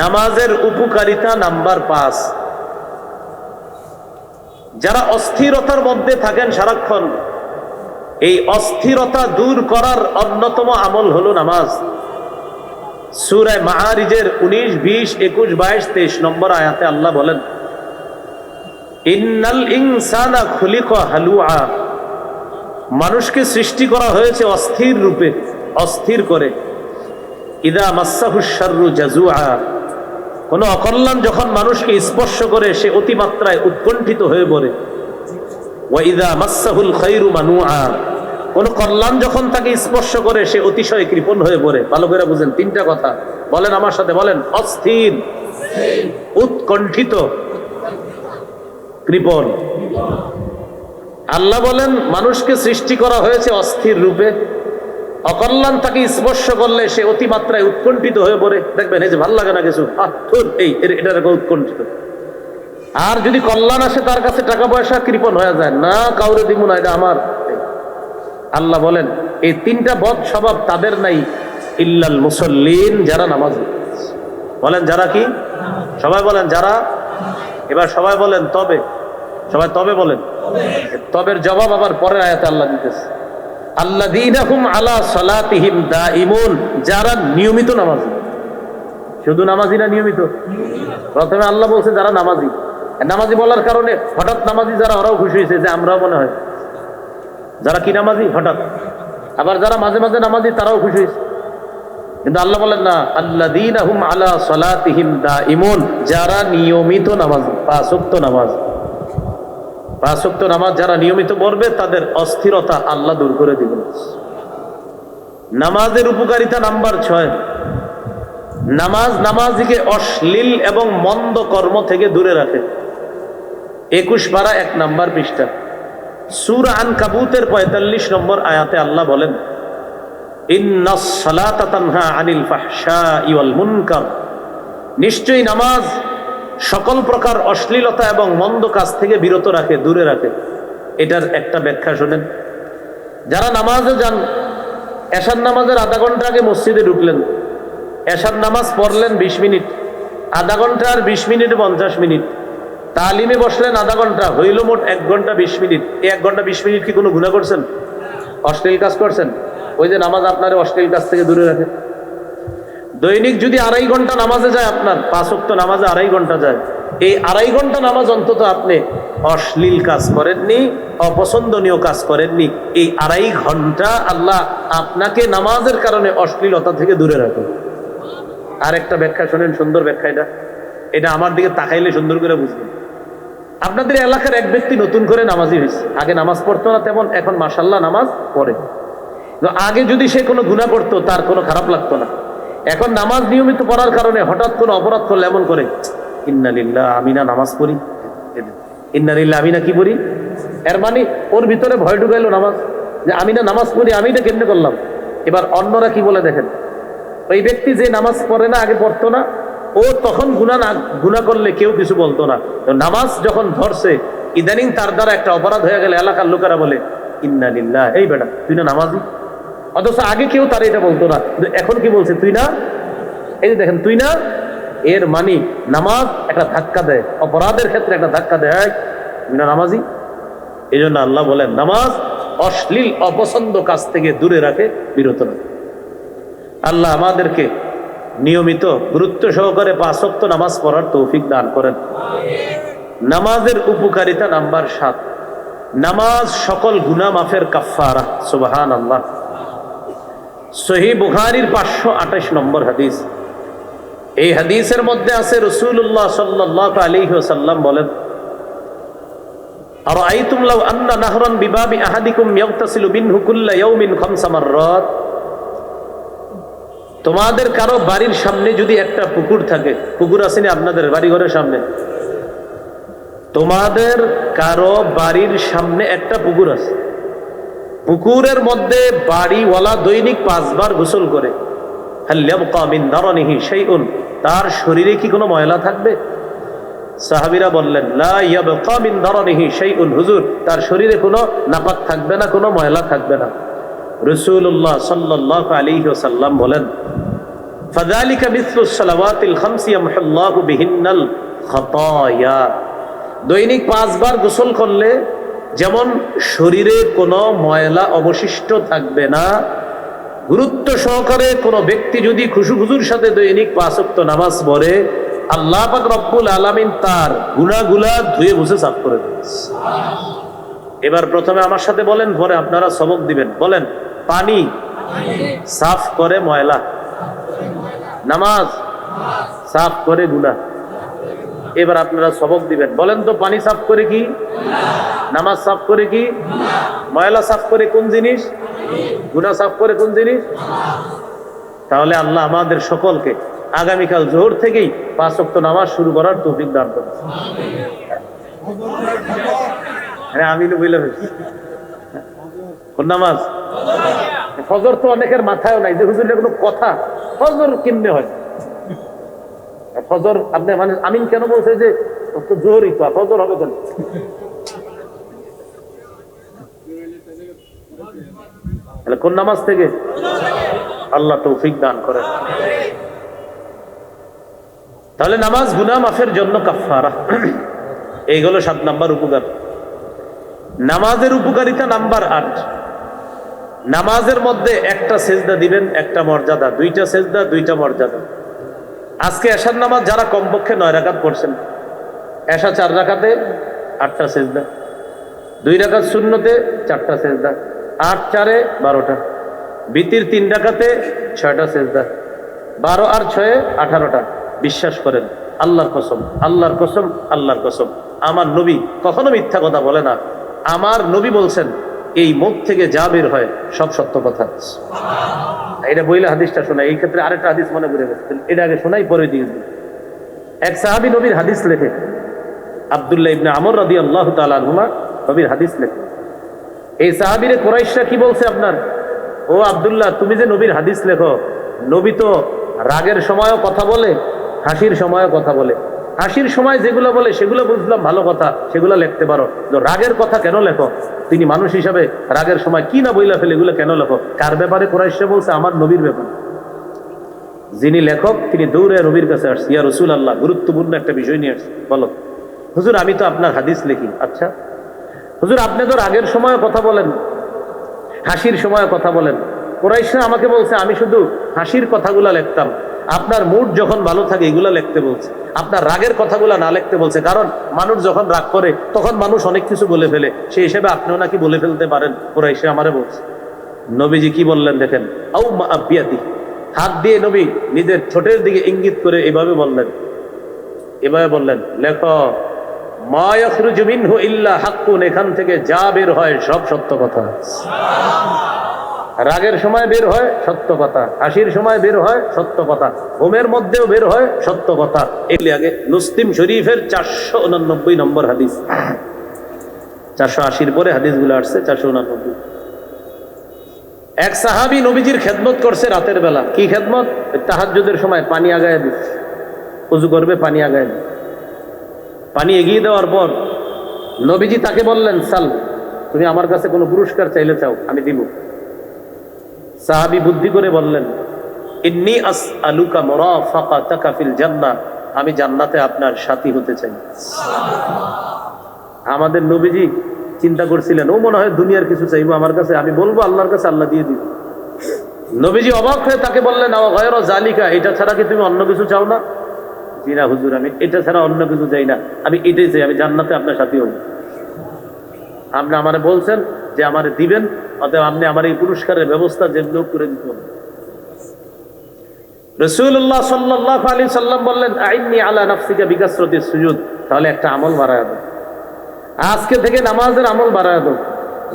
নামাজের উপকারিতা নাম্বার 5, যারা অস্থিরতার মধ্যে থাকেন সারাক্ষণ, এই অস্থিরতা দূর করার অন্যতম আমল হলো নামাজ। সূরা মাআরিজের 19, 20, 21, 22, 23 নম্বর আয়াতে আল্লাহ বলেন, ইন্নাল ইনসানা খুলিকা হালুআ, মানুষকে সৃষ্টি করা হয়েছে অস্থির রূপে, অস্থির করে। ইদা মাসসাহুশ শাররু জাজুআ, কোন অকল্যাণ যখন মানুষকে স্পর্শ করে সে অতিমাত্রায় উৎকণ্ঠিত হয়ে পড়ে। ওয়া ইদা মাসসাহুল খায়রু মানুআ, কোন কল্যাণ যখন তাকে স্পর্শ করে সে অতিশয় কৃপণ হয়ে পড়ে। ভালো করে বুঝেন 3টা কথা বলেন আমার সাথে, বলেন অস্থির, উৎকণ্ঠিত, কৃপণ। আল্লাহ বলেন মানুষকে সৃষ্টি করা হয়েছে অস্থির রূপে, অকল্যাণ তাকে স্পর্শ করলে সে অতিমাত্রায় উৎকণ্ঠিত হয়ে পড়ে। দেখবেন এই যে ভালো লাগে না কিছু, এটা উৎকণ্ঠিত। আর যদি কল্যাণ আসে তার কাছে টাকা পয়সা, কৃপণ হয়ে যায়, না কাউরে দিব না, এটা আমার। আল্লাহ বলেন এই 3টা বদ স্বভাব তাদের নাই, ইল্লাল মুসাল্লিন, যারা নামাজি। বলেন যারা কি? সবাই বলেন যারা। এবার সবাই বলেন তবে, সবাই তবে বলেন। তবের জবাব আবার পরের আয়াতে আল্লাহ দিতেছে, আল্লাযীনা হুম আলা সালাতিহিম দাঈমুন, যারা নিয়মিত নামাজি। শুধু নামাজি না, নিয়মিত। প্রথমে আল্লাহ বলছে যারা নামাজি। নামাজি বলার কারণে হঠাৎ নামাজি যারা, ওরাও খুশি হয়েছে যে আমরাও মনে হয় যারা কি নামাজি হঠাৎ। আবার যারা মাঝে মাঝে নামাজি তারাও খুশি হয়েছে। কিন্তু আল্লাহ বলেন না, আল্লাযীনা হুম আলা সালাতিহিম দাঈমুন, যারা নিয়মিত নামাজি, 5 ওয়াক্ত নামাজ। 5 ওয়াক্ত নামাজ যারা নিয়মিত পড়বে তাদের অস্থিরতা আল্লাহ দূর করে দিবেন। নামাজের উপকারিতা নাম্বার 6, নামাজ নামাজিকে অশ্লীল এবং মন্দ কর্ম থেকে দূরে রাখে। 21 পারা 1 নম্বর পৃষ্ঠা সূরা আনকাবুতের 45 নম্বর আয়াতে আল্লাহ বলেন, ইন্নাস সালাতা তানহা আনিল ফাহশাই ওয়াল মুনকার, নিশ্চয়ই নামাজ সকল প্রকার অশ্লীলতা এবং মন্দ কাজ থেকে বিরত রাখে, দূরে রাখে। এটার একটা ব্যাখ্যা শোনেন। যারা নামাজে যান, এশার নামাজের আধা ঘন্টা আগে মসজিদে ঢুকলেন, এশার নামাজ পড়লেন 20 মিনিট, আধা ঘন্টা আর 20 মিনিটে 50 মিনিট, তালিমে বসলেন আধা ঘন্টা, হইল মোট 1 ঘন্টা 20 মিনিট। এই 1 ঘন্টা 20 মিনিট কি কোনো গুনাহ করছেন? অশ্লীল কাজ করছেন? ওই যে নামাজ আপনার অশ্লীল কাজ থেকে দূরে রাখে। দৈনিক যদি 2.5 ঘন্টা নামাজে যায়, আপনার 5 ওয়াক্ত নামাজে 2.5 ঘন্টা যায়, এই 2.5 ঘন্টা নামাজ অন্তত আপনি অশ্লীল কাজ করেননি, অপছন্দনীয় কাজ করেননি। এই 2.5 ঘন্টা আল্লাহ আপনাকে নামাজের কারণে অশ্লীলতা থেকে দূরে রাখেন। আর একটা ব্যাখ্যা শোনেন, সুন্দর ব্যাখ্যা। এটা আমার দিকে তাকাইলে সুন্দর করে বুঝবেন। আপনাদের এলাকার এক ব্যক্তি নতুন করে নামাজি হয়েছে, আগে নামাজ পড়তো না তেমন, এখন মাশাআল্লাহ নামাজ পড়ে। আগে যদি সে কোনো গুনাহ করতো তার কোনো খারাপ লাগতো না, এখন নামাজ নিয়মিত পড়ার কারণে হঠাৎ কোনো অপরাধ করলে এমন করে, ইন্না লিল্লাহ, আমি না নামাজ পড়ি, ইন্না লিল্লাহ, আমি না কি পড়ি। এর মানে ওর ভিতরে ভয় ঢুকাইলো নামাজ, যে আমি না নামাজ পড়ি, আমি এটা কেমনে করলাম। এবার অন্যরা কি বলে দেখেন, ওই ব্যক্তি যে নামাজ পড়ে না, আগে পড়তো না, ও তখন গুনাহ করলে কেউ কিছু বলতো না। তো নামাজ যখন ধরছে, ইদানিং তার দ্বারা একটা অপরাধ হয়ে গেলে এলাকার লোকেরা বলে ইন্না লিল্লাহ, এই বেটা তুই না নামাজি। অথচ আগে কেউ তার এটা বলতো না, এখন কি বলছে তুই না, এই যে দেখেন তুই না, এর মানে নামাজ একটা ধাক্কা দেয়, অপরাধের ক্ষেত্রে একটা ধাক্কা দেয়, তুই না নামাজি। এই জন্য আল্লাহ বলেন নামাজ অশ্লীল অপছন্দ কাজ থেকে দূরে রাখে, বিরত রাখে। আল্লাহ আমাদেরকে নিয়মিত গুরুত্ব সহকারে 5 ওয়াক্ত নামাজ পড়ার তৌফিক দান করেন। নামাজের উপকারিতা নাম্বার 7, নামাজ সকল গুনাহ মাফের কাফফারা। সুবহানাল্লাহ। সহিহ বুখারীর 528 নম্বর হাদিস। এই হাদিসের মধ্যে আছে রাসূলুল্লাহ সাল্লাল্লাহু আলাইহি ওয়াসাল্লাম বলেন, আরাআইতুম লাউ আন্না নাহরান বিবাবি আহাদিকুম ইয়াগতাসিলু মিনহু কুল্লা ইয়াউমিন 5 মাররাত। তোমাদের কারো বাড়ির সামনে যদি একটা পুকুর থাকে, পুকুর আছে না আপনাদের বাড়ি ঘরের সামনে, তোমাদের কারো বাড়ির সামনে একটা পুকুর আছে, পুকুরের মধ্যে বাড়িওয়ালা দৈনিক 5 বার গোসল করে, হাল ইয়াবকা মিন দারানিহি শাইউন, তার শরীরে কি কোনো ময়লা থাকবে? সাহাবীরা বললেন লা ইয়াবকা মিন দারানিহি শাইউন, হুজুর তার শরীরে কোনো নাপাক থাকবে না, কোনো ময়লা থাকবে না। রাসূলুল্লাহ সাল্লাল্লাহু আলাইহি ওয়াসাল্লাম বলেন, ফাযালিকা মিসলুস সালাওয়াতিল খামসি ইয়ামহুল্লাহু বিহিন্নাল খাতায়া। দৈনিক 5 বার গোসল করলে যেমন শরীরে কোনো ময়লা অবশিষ্ট থাকবে না, গুরুত্ব সহকারে কোনো ব্যক্তি যদি খুশুখুজুর সাথে দৈনিক 5 ওয়াক্ত নামাজ পড়ে, আল্লাহ পাক রব্বুল আলামিন তার গুনাহগুলা ধুয়ে মুছে সাফ করে দেন। এবার প্রথমে আমার সাথে বলেন, পরে আপনারা সবক দিবেন। বলেন, পানি সাফ করে ময়লা, নামাজ সাফ করে গুনাহ। এবার আপনারা সবক দিবেন। বলেন তো, পানি সাফ করে কি? নামাজ সাফ করে কি? ময়লা সাফ করে কোন জিনিস? গুনাহ সাফ করে কোন জিনিস? তাহলে আল্লাহ আমাদের সকলকে আগামীকাল জোহর থেকেই 5 ওয়াক্ত নামাজ শুরু করার তৌফিক দান করুন। হ্যাঁ, আমি তো বলে ফেলছি। কোন নামাজ? ফজর তো অনেকের মাথায়ও নাই যে হুজুর কোনো কথা, ফজর কেমনে হয়? ফজর আপনি মানে আমিন কেন বলছে যে জোহরই তো, ফজর হবে কেন? কোন নামাজ থেকে? আল্লাহ তৌফিক দান করেন। তাহলে নামাজ গুনাহ মাফের জন্য কাফফারা। এইগুলো 7 নাম্বার উপকার। নামাজের উপকারিতা নাম্বার 8, নামাজের মধ্যে একটা সেজদা দিবেন, একটা মর্যাদা, 2টা সেজদা 2টা মর্যাদা। আজকে এশার নামাজ যারা কমপক্ষে 9 রাকাত পড়ছেন, এশা 4 রাকাতে 8টা সেজদা, 2 রাকাত সুন্নতে 4টা সেজদা, 8 4 12টা, বিতির 3 রাকাতে 6টা সেজদা, 12 আর 6 18টা। বিশ্বাস করেন, আল্লাহর কসম, আল্লাহর কসম, আল্লাহর কসম, আমার নবী কখনো মিথ্যা কথা বলে না। আমার নবী বলছেন, এই মুখ থেকে যা বের হয় সব সত্য কথা। এটা বইলে হাদিসটা শোনা। এই ক্ষেত্রে আরেকটা হাদিস মনে করে গেছে, এটা আগে শোনাই পরে দিয়ে দিই। এক সাহাবী নবীর হাদিস লেখে, আব্দুল্লাহ ইবনে আমর রাদিয়াল্লাহু তাআলা আনহুমা নবীর হাদিস লেখে। এই সাহাবীরে কুরাইশরা কি বলছে আপনার, ও আব্দুল্লাহ তুমি যে নবীর হাদিস লেখো, নবী তো রাগের সময়ও কথা বলে, হাসির সময়ও কথা বলে। হাসির সময় যেগুলো বলে সেগুলো বুঝলাম ভালো কথা, সেগুলো লিখতে পারো, তো রাগের কথা কেন লেখো? তিনি মানুষ হিসাবে রাগের সময় কি না বইলা ফেলে, এগুলো কেন লেখো? কার ব্যাপারে কুরাইশরা বলছে? আমার নবীর ব্যাপারে। যিনি লেখক তিনি দৌড়ে নবীর কাছে আসছে, ইয়া রাসূলুল্লাহ গুরুত্বপূর্ণ একটা বিষয় নিয়ে আসছে। বলো হুজুর, আমি তো আপনার হাদিস লিখি। আচ্ছা হুজুর, আপনি তো রাগের সময় কথা বলেন, হাসির সময় কথা বলেন। কুরাইশরা আমাকে বলছে আমি শুধু হাসির কথাগুলা লিখতাম, আপনার মুড যখন ভালো থাকে এগুলা লিখতে বলছে, আপনার রাগের কথাগুলা না লিখতে বলছে। কারণ মানুষ যখন রাগ করে তখন মানুষ অনেক কিছু বলে ফেলে, সেই হিসেবে আপনিও নাকি বলে ফেলতে পারেন। কুরাইশরা আমারে বলছে। নবীজি কি বললেন দেখেন, আউ মা আবিয়াতি, হাত দিয়ে নবী নিজের ঠোঁটের দিকে ইঙ্গিত করে এভাবে বললেন, লেখো মা ইয়াখরুজু মিনহু ইল্লা হাক্কুন, এখান থেকে যা বের হয় সব সত্য কথা। রাগের সময় বের হয় সত্য কথা, হাসির সময় বের হয় সত্য কথা, ঘুমের মধ্যেও বের হয় সত্য কথা। এগুলি আগে মুসলিম শরীফের 489 নম্বর হাদিস। 480 পরে হাদিসগুলো আসছে 489। এক সাহাবী নবীজির খেদমত করছে রাতের বেলা। কি খেদমত? তাহাজ্জুদের সময় পানি আগায় দিচ্ছে, ওযু করবে পানি আগায় দিচ্ছে। পানি এগিয়ে দেওয়ার পর নবীজি তাকে বললেন, সাল, তুমি আমার কাছে কোনো পুরস্কার চাইলে চাও, আমি দিব। সাহাবী বুদ্ধি করে বললেন, ইন্নী আসআলুকা মুরাফাকাতাকা ফিল জান্নাহ, আমি জান্নাতে আপনার সাথী হতে চাই। আমাদের নবীজি চিন্তা করছিলেন, ও মনে হয় দুনিয়ার কিছু চাইবো আমার কাছে, আমি বলবো আল্লাহর কাছে, আল্লাহ দিয়ে দিব। নবীজি অবাক হয়ে তাকে বললেন, আও গায়রা যালিকা, এটা ছাড়া কি তুমি অন্য কিছু চাও না? জি না হুজুর, আমি এটা ছাড়া অন্য কিছু চাই না, আমি এটাই চাই, আমি জান্নাতে আপনার সাথী হব। আপনি আমারে বলছেন যে আমারে দিবেন, অতএব আপনি আমার এই পুরস্কারের ব্যবস্থা যেমন করে দিতে হবে। রাসূলুল্লাহ সাল্লাল্লাহু আলাইহি সাল্লাম বললেন, আইন্নি আলা নাফসিকা বিকাসরাতিস সুজুদ, তাহলে একটা আমল বাড়ায় দাও, আজকে থেকে নামাজের আমল বাড়ায় দাও।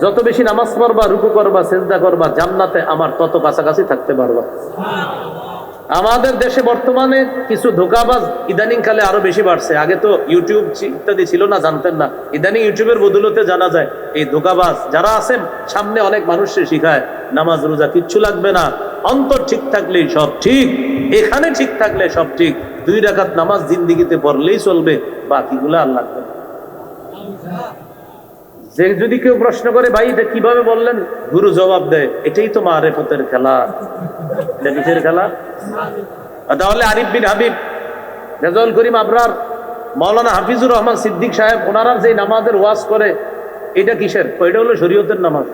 যত বেশি নামাজ পড়বা, রুকু করবা, সিজদা করবা, জান্নাতে আমার তত কাছাকাছি থাকতে পারবা। আমাদের দেশে বর্তমানে কিছু ধোঁকাবাজ ইদানিং কালে আরো বেশি বাড়ছে। আগে তো ইউটিউব ইত্যাদি ছিল না, জানতেন না। ইদানিং ইউটিউবের বদৌলতে জানা যায় এই ধোঁকাবাজ যারা আছেন, সামনে অনেক মানুষকে শিখায় নামাজ রোজা কিচ্ছু লাগবে না, অন্তর ঠিক থাকলেই সব ঠিক, এখানে ঠিক থাকলে সব ঠিক, 2 রাকাত নামাজ জিন্দেগিতে পড়লেই চলবে, বাকিগুলো আর লাগবে না। যে যদি কেউ প্রশ্ন করে, ভাই এটা কিভাবে বললেন, গুরু জবাব দেয়, এটাই তো মারেফতের খেলা। এটা কিসের খেলা? তাহলে আরিফ বিন হাবিব, রেজাউল করিম আবরার, মাওলানা হাফিজুর রহমান সিদ্দিক সাহেব, ওনারা যে নামাজের ওয়াজ করে, এটা কিসের? এটা হলো শরীয়তের নামাজ।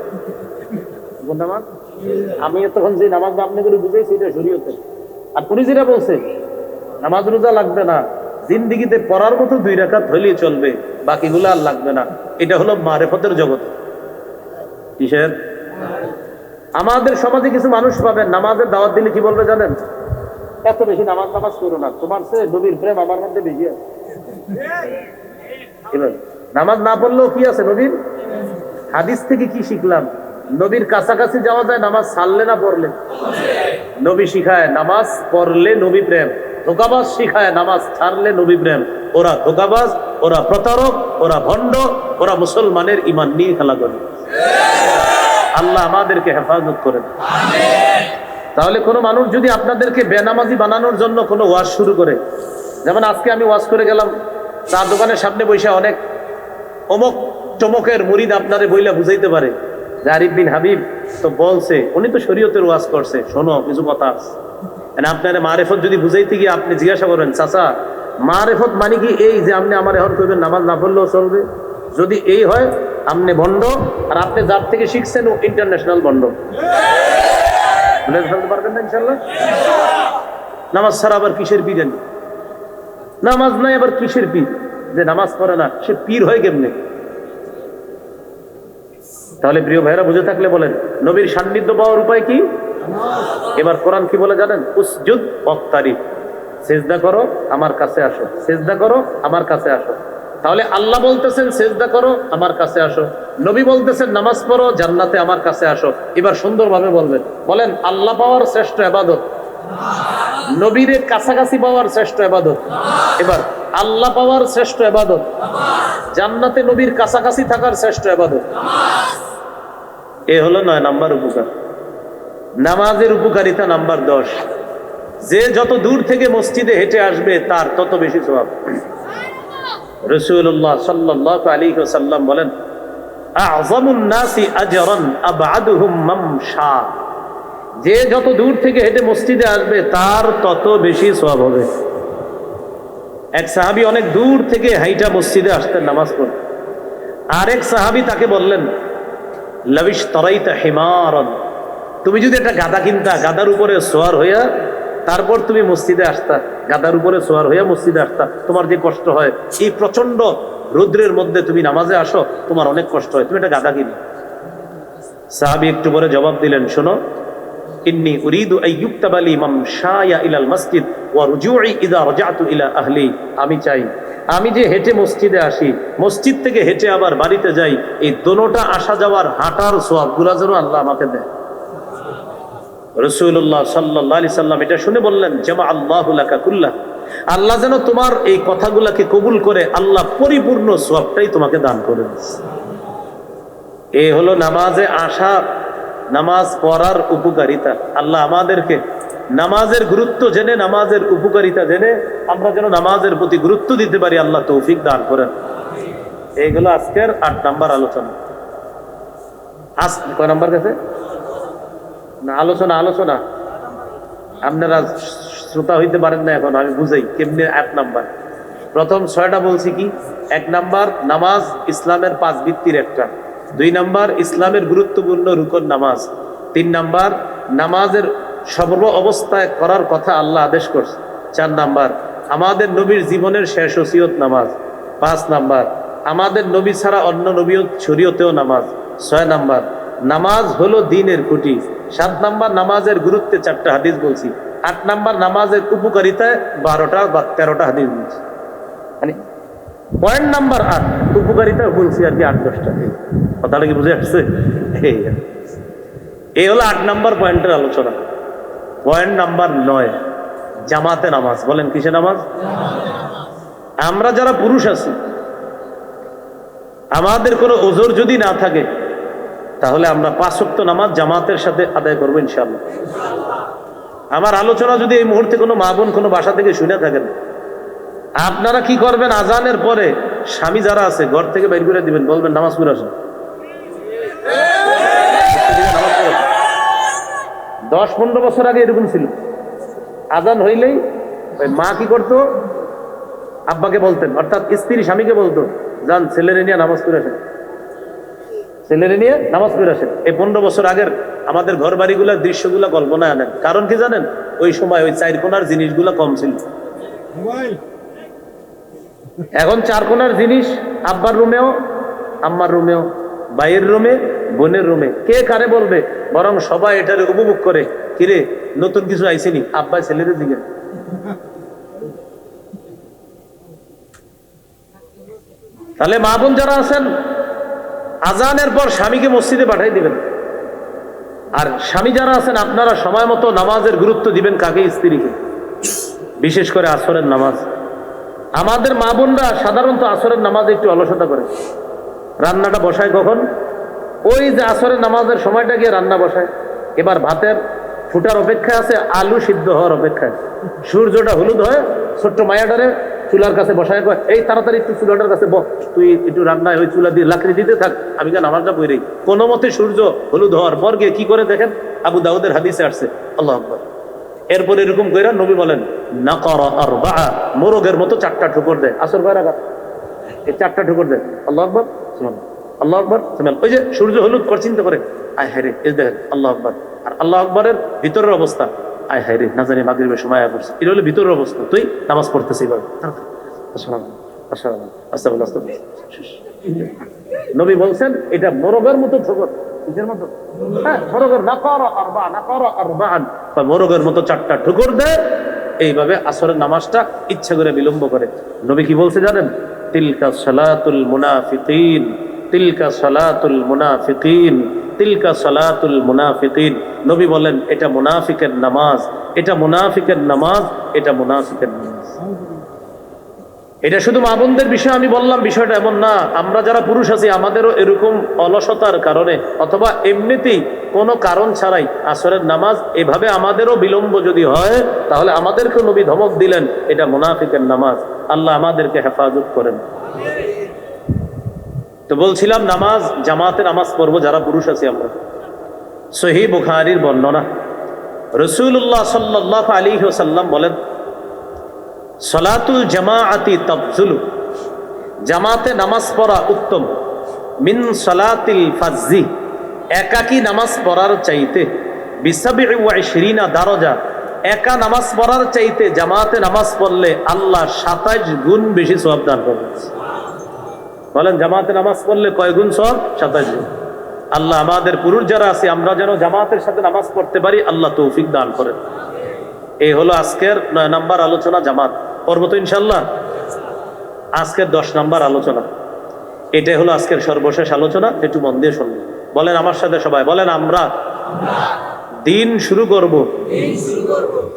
কোন নামাজ? আমি তখন যে নামাজ আপনি করে বুঝেছি এটা শরীয়তের। আর পুলিশ যেটা বলছে নামাজ রোজা লাগবে না, জিন্দিগিতে পড়ার মতো 2 রাকাত হইলেই চলবে, বাকিগুলো আর লাগবে না, এটা হলো মারেফতের জগৎ। কিসের? আমাদের সমাজে কিছু মানুষ পাবেন, নামাজের দাওয়াত দিলে কি বলবে জানেন? এত বেশি নামাজ করো না, তোমার চেয়ে নবীর প্রেম আমার মধ্যে বেশি আছে। নামাজ না পড়লেও কি আছে নবীর? হাদিস থেকে কি শিখলাম? নবীর কাছাকাছি যাওয়া যায় নামাজ ছাড়লে না পড়লে। নবী শিখায় নামাজ পড়লে নবী প্রেম, ধোঁকাবাজ শিখায় নামাজ ছাড়লে নবী প্রেম। ওরা ধোঁকাবাজ, ওরা প্রতারক, ওরা ভণ্ড, ওরা মুসলমানের ঈমান নিয়ে খেলা করে। আল্লাহ আমাদেরকে হেফাজত করেন। তাহলে কোনো মানুষ যদি আপনাদেরকে বেনামাজি বানানোর জন্য কোনো ওয়াজ শুরু করে, যেমন আজকে আমি ওয়াজ করে গেলাম, তার দোকানের সামনে বসে অনেক অমুক চমকের মুরিদ আপনারে বইলা বুঝাইতে পারে যে আরিফ বিন হাবিব তো বলছে, উনি তো শরীয়তের ওয়াজ করছে, শোনো কিছু কথা আছে। আপনার মারেফত যদি বুঝাইতে গিয়ে আপনি জিজ্ঞাসা করেন, চাচা মারেফত মানে কি এই যে আপনি আমার এখন করবেন নামাজ না পড়লেও চলবে? যদি এই হয় আপনি ভণ্ড, আর আপনি যার থেকে শিখছেন ও ইন্টারন্যাশনাল ভণ্ড। বলে ফেলতে পারবেন না ইনশাল্লাহ? নামাজ ছাড়া আবার কিসের পীর? জানি নামাজ নাই আবার কিসের পীর? যে নামাজ পড়ে না সে পীর হয় কেমনে? তাহলে প্রিয় ভাইরা বুঝে থাকলে বলেন, নবীর সান্নিধ্য পাওয়ার উপায় কি? এবার কোরআন কি বলে জানেন? উসজুদ ওয়াক্তারিব, সিজদা করো আমার কাছে আসো, সিজদা করো আমার কাছে আসো। তাহলে আল্লাহ বলতেছেন সিজদা করো আমার কাছে আসো, নবী বলতেছেন নামাজ পড়ো জান্নাতে আমার কাছে আসো। এবার সুন্দরভাবে বলবেন, বলেন আল্লাহ পাওয়ার শ্রেষ্ঠ ইবাদত, নবীরে কাছাকাছি পাওয়ার শ্রেষ্ঠ ইবাদত। এবার আল্লাহ পাওয়ার শ্রেষ্ঠ ইবাদত, জান্নাতে নবীর কাছাকাছি থাকার শ্রেষ্ঠ ইবাদত। এ হলো 9 নাম্বার উপকার। নামাজের উপকারিতা নাম্বার 10, যে যত দূর থেকে মসজিদে হেঁটে আসবে তার তত বেশি সওয়াব। রাসূলুল্লাহ সাল্লাল্লাহু আলাইহি ওয়াসাল্লাম বলেন, আ'যামুন নাসি আজরান আবআদুহুম মামশা, যে যত দূর থেকে হেঁটে মসজিদে আসবে তার তত বেশি সওয়াব হবে। এক সাহাবী অনেক দূর থেকে হাইটা মসজিদে আসতেন নামাজ পড়তে। আরেক সাহাবী তাকে বললেন, লাবিশ তারাইতা হিমারান, তুমি যদি একটা গাধা কিনতা, গাধার উপরে সোয়ার হইয়া তারপর তুমি মসজিদে আসতা, গাধার উপরে সোয়ার হইয়া মসজিদে আসতা, তোমার যে কষ্ট হয়, এই প্রচন্ড রৌদ্রের মধ্যে তুমি নামাজে আসো, তোমার অনেক কষ্ট হয়, তুমি একটা গাধা কিনো। সাহাবী একটু পরে জবাব দিলেন, শোনো, ইন্নী উরিদু আন ইউকতাবা লি মামশায়া ইলাল মসজিদ ওয়া রুজুই ইযা রাজাতু ইলা আহলি, আমি চাই আমি যে হেঁটে মসজিদে আসি, মসজিদ থেকে হেঁটে আবার বাড়িতে যাই, এই দোনোটা আসা যাওয়ার হাঁটার সওয়াবগুলো যেন আল্লাহ আমাকে দেয়। রাসূলুল্লাহ সাল্লাল্লাহু আলাইহি সাল্লাম এটা শুনে বললেন, জামা আল্লাহু লাকা কুল্লাহ, আল্লাহ যেন তোমার এই কথাগুলোকে কবুল করে আল্লাহ পরিপূর্ণ সওয়াবটাই তোমাকে দান করে দিয়েছে। এই হলো নামাজে আসা নামাজ পড়ার উপকারিতা। আল্লাহ আমাদেরকে নামাজের গুরুত্ব জেনে, নামাজের উপকারিতা জেনে আমরা যেন নামাজের প্রতি গুরুত্ব দিতে পারি, আল্লাহ তৌফিক দান করেন। এইগুলো আজকের 8 নাম্বার আলোচনা। আজ কয় নাম্বার গেছে না আলোচনা? আলোচনা আপনারা শ্রোতা হইতে পারেন না, এখন আমি বুঝাই কেমনি 8 নাম্বার। প্রথম 6টা বলছি কি? 1 নাম্বার নামাজ ইসলামের 5 ভিত্তির একটা। 2 নাম্বার ইসলামের গুরুত্বপূর্ণ রুকন নামাজ। 3 নাম্বার নামাজের সর্ব অবস্থায় করার কথা আল্লাহ আদেশ করছে। 4 নাম্বার আমাদের নবীর জীবনের শেষ ওসিয়ত নামাজ। 5 নাম্বার আমাদের নবী ছাড়া অন্য নবী শরীয়তেও নামাজ। 6 নাম্বার নামাজ হলো দ্বীনের খুঁটি। 7 নাম্বার নামাজের গুরুত্বে 4টা হাদিস বলছি। 8 নাম্বার নামাজের উপকারিতায় 12টা বা 13টা হাদিস বলছি। মানে পয়েন্ট নাম্বার 8 উপকারিতা বলছি আর কি 8-10টা। কথাটা কি বুঝে আসছে? এই হলো 8 নাম্বার পয়েন্টের আলোচনা। পয়েন্ট নাম্বার 9 জামাতে নামাজ। বলেন কিসে নামাজ? আমরা যারা পুরুষ আছি, আমাদের কোনো ওজর যদি না থাকে তাহলে আমরা 5 ওয়াক্ত নামাজ জামাতের সাথে আদায় করবো ইনশাআল্লাহ। আমার আলোচনা যদি এই মুহূর্তে কোনো মা বোন কোনো বাসা থেকে শুনে থাকেন, আপনারা কি করবেন? আজানের পরে স্বামী যারা আছে ঘর থেকে বের করে দিবেন, বলবেন নামাজ পড়ে আসেন। 10-15 বছর আগে এরকম ছিল। আজান হইলেই মা কি করতো? আব্বাকে বলতেন, অর্থাৎ স্ত্রী স্বামীকে বলতো, যান ছেলেরে নিয়ে নামাজ পড়ে আসেন, ছেলেরে নিয়ে নামাজ পড়ে আসেন। এই 15 বছর আগের আমাদের ঘর বাড়িগুলোর দৃশ্যগুলো কল্পনায় আনেন। কারণ কি জানেন? ওই সময় ওই 4 কোণার জিনিসগুলো কম ছিল। এখন 4 কোণার জিনিস আব্বার রুমেও, আম্মার রুমেও, ভাইয়ের রুমে, বোনের রুমে। কে কারে বলবে? বরং সবাই এটারে উপভোগ করে। কিরে নতুন কিছু আইসেনি, আব্বা ছেলেদের দিকে। তাহলে মা বোন যারা আছেন, আজানের পর স্বামীকে মসজিদে পাঠাই দিবেন। আর স্বামী যারা আছেন, আপনারা সময় মতো নামাজের গুরুত্ব দিবেন। কাকে? স্ত্রীকে। বিশেষ করে আসরের নামাজ। আমাদের মা বোনরা সাধারণত আসরের নামাজে একটু অলসতা করে। রান্নাটা বসায় কখন? ওই যে আসরের নামাজের সময়টা গিয়ে রান্না বসায়। এবার ভাতের ফুটার অপেক্ষায় আছে, আলু সিদ্ধ হওয়ার অপেক্ষায়। সূর্যটা হলুদ হয়, ছোট্ট মায়াটারে চুলার কাছে বসায়, এই তাড়াতাড়ি একটু চুলাটার কাছে বস, তুই একটু রান্নায় ওই চুলা দিয়ে লাকড়ি দিতে থাক, আমি কেন নামাজটা পড়ি। কোনো মতে সূর্য হলুদ হওয়ার পর গিয়ে কি করে দেখেন? আবু দাউদের হাদিসে আসছে, আল্লাহু আকবার। এরপর এরকম কইরা নবী বলেন, নাকারা আরবাআ, মোরগের মতো 4টা ঠুকর দেয়। আসর কয় রাকাত? এই 4টা ঠুকর দেয়। আল্লাহু আকবার, সুবহানাল্লাহ, আল্লাহু আকবার, সুবহানাল্লাহ। ওই যে সূর্য হলুদ পর চিন্তা করে, আয় হায় রে, এই দেখেন আল্লাহু আকবার। আর আল্লাহু আকবারের ভিতরের অবস্থা, আয় হায় রে, না জানি মাগরিবের সময় আয়া পড়ছে। এটা হলো ভিতরের অবস্থা। তুই নামাজ পড়তেছিস এবার, নবী বলছেন এটা মোরগের মতো ঠোকর। কিসের মতো? হ্যাঁ, মোরগের। নাকারা আরবা, নাকারা আরবাআন, মোরগের মতো 4টা ঠুকর দেয়। এইভাবে আসরের নামাজটা ইচ্ছা করে বিলম্ব করে। নবী কি বলছে জানেন? তিলকা সালাতুল মুনাফিকিন, তিলকা সালাতুল মুনাফিকিন, তিলকা সালাতুল মুনাফিকিন। নবী বলেন এটা মুনাফিকের নামাজ, এটা মুনাফিকের নামাজ, এটা মুনাফিকের নামাজ। এটা শুধু মা বোনদের বিষয় আমি বললাম, বিষয়টা এমন না। আমরা যারা পুরুষ আছি, আমাদেরও এরকম অলসতার কারণে অথবা এমনিতেই কোনো কারণ ছাড়াই আসরের নামাজ এভাবে আমাদেরও বিলম্ব যদি হয়, তাহলে আমাদেরকে নবী ধমক দিলেন এটা মুনাফিকের নামাজ। আল্লাহ আমাদেরকে হেফাজত করেন। তো বলছিলাম নামাজ, জামাতে নামাজ পড়বো যারা পুরুষ আছি আমরা। সহিহ বুখারীর বর্ণনা, রাসূলুল্লাহ সাল্লাল্লাহু আলাইহি ওয়াসাল্লাম বলেন, সলাতুল জামাআতি তাফজুলু, জামাতে নামাজ পড়া উত্তম, মিন সলাতিল ফাজ্জি, একাকী নামাজ পড়ার চাইতে, বি27 দারাজা, একা নামাজ পড়ার চাইতে জামাতে নামাজ পড়লে আল্লাহ 27 গুণ বেশি সওয়াব দান করবেন। বলেন জামাতে নামাজ পড়লে কয় গুণ সওয়াব? 27 গুণ। আল্লাহ আমাদের পুরুষ যারা আছে আমরা যেন জামাতের সাথে নামাজ পড়তে পারি, আল্লাহ তৌফিক দান করেন। এই হলো আজকের 9 নাম্বার আলোচনা, জামাত পড়বো তো ইনশাল্লাহ। আজকের 10 নাম্বার আলোচনা, এটাই হলো আজকের সর্বশেষ আলোচনা। একটু মন দিয়ে শুনবেন। বলেন আমার সাথে সবাই, বলেন আমরা দিন শুরু করব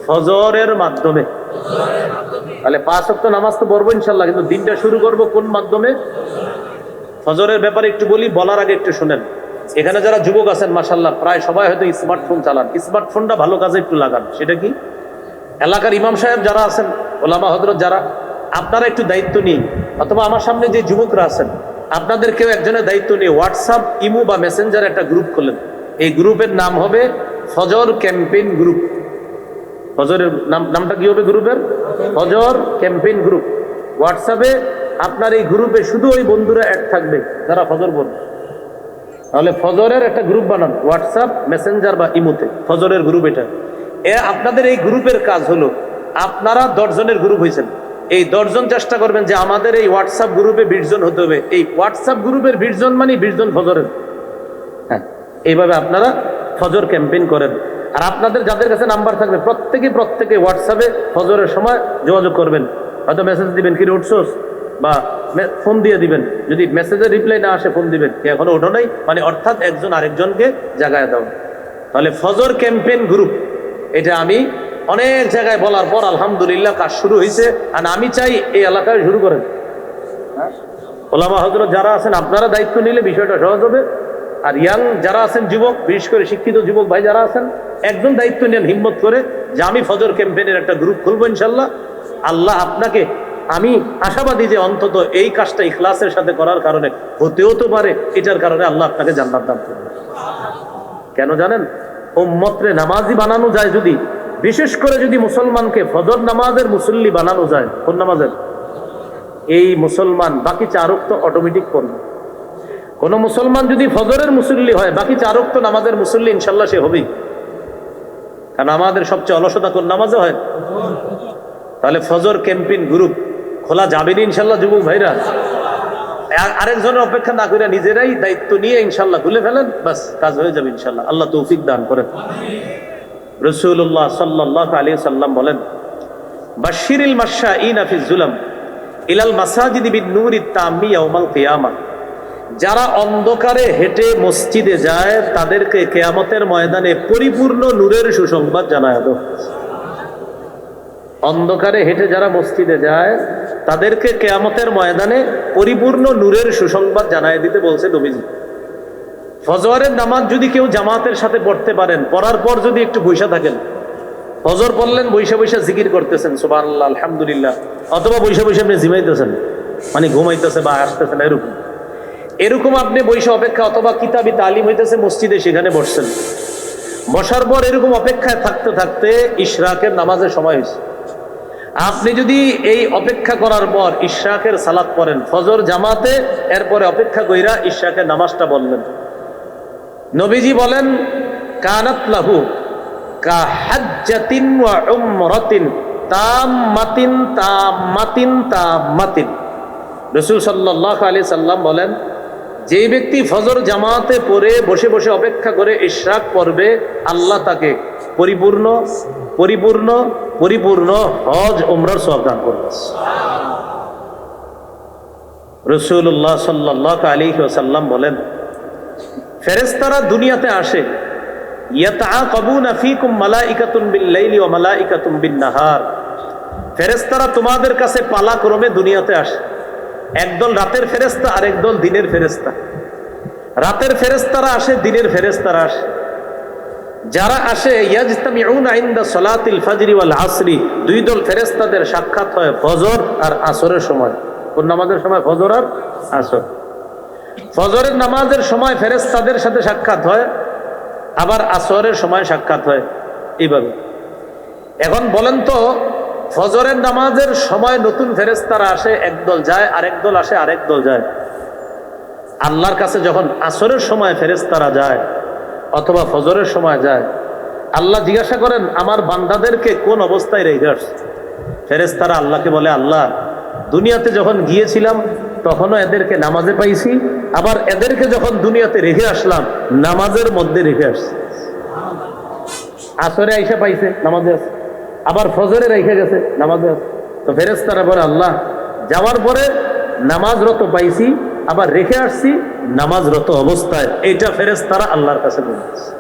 ফজরের মাধ্যমে। তাহলে 5 ওয়াক্ত নামাজ তো পড়বো ইনশাল্লাহ, কিন্তু দিনটা শুরু করব কোন মাধ্যমে? ফজরের ব্যাপারে একটু বলি, বলার আগে একটু শুনেন। এখানে যারা যুবক আছেন মাশাআল্লাহ প্রায় সবাই হয়তো স্মার্টফোন চালান, স্মার্টফোনটা ভালো কাজে একটু লাগান। সেটা কি, এলাকার ইমাম সাহেব যারা আছেন, ওলামা হযরত যারা, আপনারা একটু দায়িত্ব নিন, অথবা আমার সামনে যে যুবকরা আছেন আপনাদের কেউ একজনের দায়িত্ব নিয়ে হোয়াটসঅ্যাপ, ইমো বা মেসেঞ্জার একটা গ্রুপ করলেন। এই গ্রুপের নাম হবে ফজর ক্যাম্পেইন গ্রুপ। ফজরের নামটা কি হবে গ্রুপের? ফজর ক্যাম্পেইন গ্রুপ। হোয়াটসঅ্যাপে আপনার এই গ্রুপে শুধু ওই বন্ধুরা অ্যাড থাকবে যারা ফজর পড়বে। তাহলে ফজরের একটা গ্রুপ বানান হোয়াটসঅ্যাপ, মেসেঞ্জার বা ইমোতে, ফজরের গ্রুপ এটা। আপনাদের এই গ্রুপের কাজ হলো, আপনারা 10 জনের গ্রুপ হয়েছেন, এই 10 জন চেষ্টা করবেন যে আমাদের এই হোয়াটসঅ্যাপ গ্রুপে 20 জন হতে হবে। এই হোয়াটসঅ্যাপ গ্রুপের 20 জন মানে 20 জন ফজরের। হ্যাঁ, এইভাবে আপনারা ফজর ক্যাম্পেইন করেন। আর আপনাদের যাদের কাছে নাম্বার থাকবে প্রত্যেকে হোয়াটসঅ্যাপে ফজরের সময় যোগাযোগ করবেন। হয়তো মেসেজ দিবেন, কি উঠছোস, বা ফোন দিয়ে দিবেন। যদি মেসেজের রিপ্লাই না আসে ফোন দিবেন, কি এখনো ওঠো নাই, মানে অর্থাৎ একজন আরেকজনকে জাগায় দাও। তাহলে ফজর ক্যাম্পেইন গ্রুপ এটা আমি অনেক জায়গায় বলার পর আলহামদুলিল্লাহ কাজ শুরু হয়েছে। আর আমি চাই এই এলাকায় শুরু করেন। ওলামা হযরত যারা আছেন আপনারা দায়িত্ব নিলে বিষয়টা সহজ হবে। আর ইয়াং যারা আছেন যুবক, বিশেষ করে শিক্ষিত যুবক ভাই যারা আছেন, একজন দায়িত্ব নেন হিম্মত করে যে আমি ফজর ক্যাম্পেইনের একটা গ্রুপ খুলবো ইনশাল্লাহ। আল্লাহ আপনাকে, আমি আশাবাদী যে অন্তত এই কাজটা ইখলাসের সাথে করার কারণে হতেও তো পারে, এটার কারণে আল্লাহ আপনাকে জান্নাত দান করবে। কেন জানেন? উম্মতরে নামাজি বানানো যায় যদি, বিশেষ করে যদি মুসলমানকে ফজর নামাজের মুসল্লি বানানো যায়, কোন নামাজের, এই মুসলমান বাকি 4 ওয়াক্ত অটোমেটিক পড়বে। কোন মুসলমান যদি ফজরের মুসল্লি হয়, বাকি 4 ওয়াক্ত নামাজের মুসল্লি ইনশাল্লাহ সে হবেই। কারণ আমাদের সবচেয়ে অলসতা কোন নামাজে হয়? তাহলে ফজর ক্যাম্পেইন গ্রুপ খোলা যাবে না ইনশাল্লাহ যুবক ভাইরা। আরেকজনের অপেক্ষা না করে নিজেরাই দায়িত্ব নিয়ে ইনশাল্লাহ খুলে ফেলেন, বাস কাজ হয়ে যাবে ইনশাল্লাহ। আল্লাহ তৌফিক দান করেন। রাসূলুল্লাহ সাল্লাল্লাহু আলাইহি সাল্লাম বলেন, বাশশিরিল মাশাঈনা ফিজ যুলাম ইলাল মাসাজিদি বিন নূরিত তাম্মি ইয়াউমাল কিয়ামা। যারা অন্ধকারে হেঁটে মসজিদে যায় তাদেরকে কিয়ামতের ময়দানে পরিপূর্ণ নূরের সুসংবাদ জানায় দাও। অন্ধকারে হেঁটে যারা মসজিদে যায় তাদেরকে কিয়ামতের ময়দানে পরিপূর্ণ নূরের সুসংবাদ জানায় দিতে বলছে নবীজি। ফজরের নামাজ যদি কেউ জামাতের সাথে পড়তে পারেন, পড়ার পর যদি একটু বৈশা থাকেন, ফজর পড়লেন বৈশা বৈশা জিকির করতেছেন সুবহানাল্লাহ আলহামদুলিল্লাহ, অথবা বৈশা বৈশা আপনি জিমাইতেছেন, মানে ঘুমাইতেছে বা আসতেছেন, এরকম আপনি বৈশা অপেক্ষা, অথবা কিতাবি তালিম হইতেছে মসজিদে, সেখানে বসছেন, বসার পর এরকম অপেক্ষায় থাকতে থাকতে ইশরাকের নামাজের সময় হয়েছে। আপনি যদি এই অপেক্ষা করার পর ইশরাকের সালাত পড়েন ফজর জামাতে, এরপরে অপেক্ষা কইরা ইশরাকের নামাজটা বললেন, নবীজি বলেন কানাত লাহু কাহাজ্জাতিন ওয়া উমরাতিন তাম্মাতিন তাম্মাতিন তাম্মাতিন। রাসূল সাল্লাল্লাহু আলাইহি সাল্লাম বলেন, যে ব্যক্তি ফজর জামাতে পড়ে বসে বসে অপেক্ষা করে ইশরাক পড়বে, আল্লাহ তাকে পরিপূর্ণ পরিপূর্ণ পরিপূর্ণ হজ উমরার সওয়াব দান করবে। রাসূলুল্লাহ সাল্লাল্লাহু আলাইহি ওয়াসাল্লাম বলেন, ফেরেশতারা দুনিয়াতে আসে, ইয়াতাআকাবুনা ফীকুম মালাইকাতুন বিল লাইলি ওয়া মালাইকাতুন বিন নাহার। ফেরেশতারা তোমাদের কাছে পালাক্রমে দুনিয়াতে আসে, একদল রাতের ফেরেশতা আর একদল দিনের ফেরেশতা। রাতের ফেরেশতারা আসে, দিনের ফেরেশতারা আসে। যারা আসে ইয়াজতামিউনা ইনদা সালাতিল ফাজরি ওয়াল আসরি, 2 দল ফেরেশতাদের সাক্ষাৎ হয় ফজর আর আসরের সময়। কোন নামাজের সময়? ফজর আর আসর। ফজরের নামাজের সময় ফেরেশতাদের সাথে সাক্ষাৎ হয়, আবার আসরের সময় সাক্ষাৎ হয়, এইভাবে। এখন বলেন তো, ফজরের নামাজের সময় নতুন ফেরেশতারা আসে, একদল যায়, আরেক দল আসে, আরেক দল যায়। আল্লাহর কাছে যখন আসরের সময় ফেরেশতারা যায় অথবা ফজরের সময় যায়, আল্লাহ জিজ্ঞাসা করেন আমার বান্দাদেরকে কোন অবস্থায় রেখে আসছে। ফেরেশতারা আল্লাহকে বলে, আল্লাহ দুনিয়াতে যখন গিয়েছিলাম তখনও এদেরকে নামাজে পাইছি, আবার এদেরকে যখন দুনিয়াতে রেখে আসলাম নামাজের মধ্যে রেখে আসছি। আসরে আইসা পাইছে, নামাজে আছে, আবার ফজরে রেখে গেছে, নামাজে আছে। তো ফেরেশতারা বলে, আল্লাহ যাওয়ার পরে নামাজরত পাইছি, আবার রেখে আসছি নামাজরত অবস্থায়। এইটা ফেরেশতারা আল্লাহর কাছে বলছে।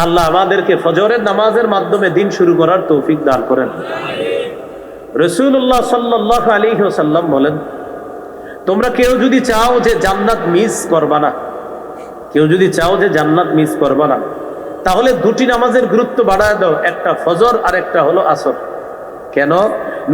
আল্লাহ আমাদেরকে ফজরের নামাজের মাধ্যমে দিন শুরু করার তৌফিক দান করেন। রাসূলুল্লাহ সাল্লাল্লাহু আলাইহি ওয়াসাল্লাম বলেন, তোমরা কেউ যদি চাও যে জান্নাত মিস করবা না, কেউ যদি চাও যে জান্নাত মিস করবা না, তাহলে দুটি নামাজের গুরুত্ব বাড়ায় দাও, একটা ফজর আর একটা হলো আসর। কেন?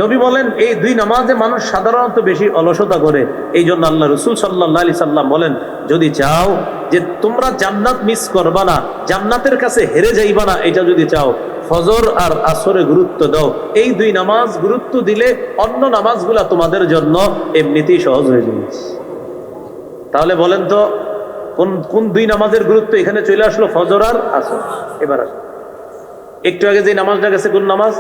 নবী বলেন এই দুই নামাজে মানুষ সাধারণত বেশি অলসতা করে। এই জন্য আল্লাহ রসুল সাল্লাল্লাহু আলাইহি সাল্লাম বলেন, যদি চাও যে তোমরা জান্নাত মিস করবা না, জান্নাতের কাছে হেরে যাইবা না, এটা যদি চাও ফজর আর আসরে গুরুত্ব দাও। এই দুই নামাজ গুরুত্ব দিলে অন্য নামাজগুলা তোমাদের জন্য এমনিতেই সহজ হয়ে যাবে। তাহলে বলেন তো কোন কোন দুই নামাজের গুরুত্ব এখানে চলে আসলো? ফজর আর আসর। এবার আসো, একটু আগে যে নামাজটা গেছে কোন নামাজ?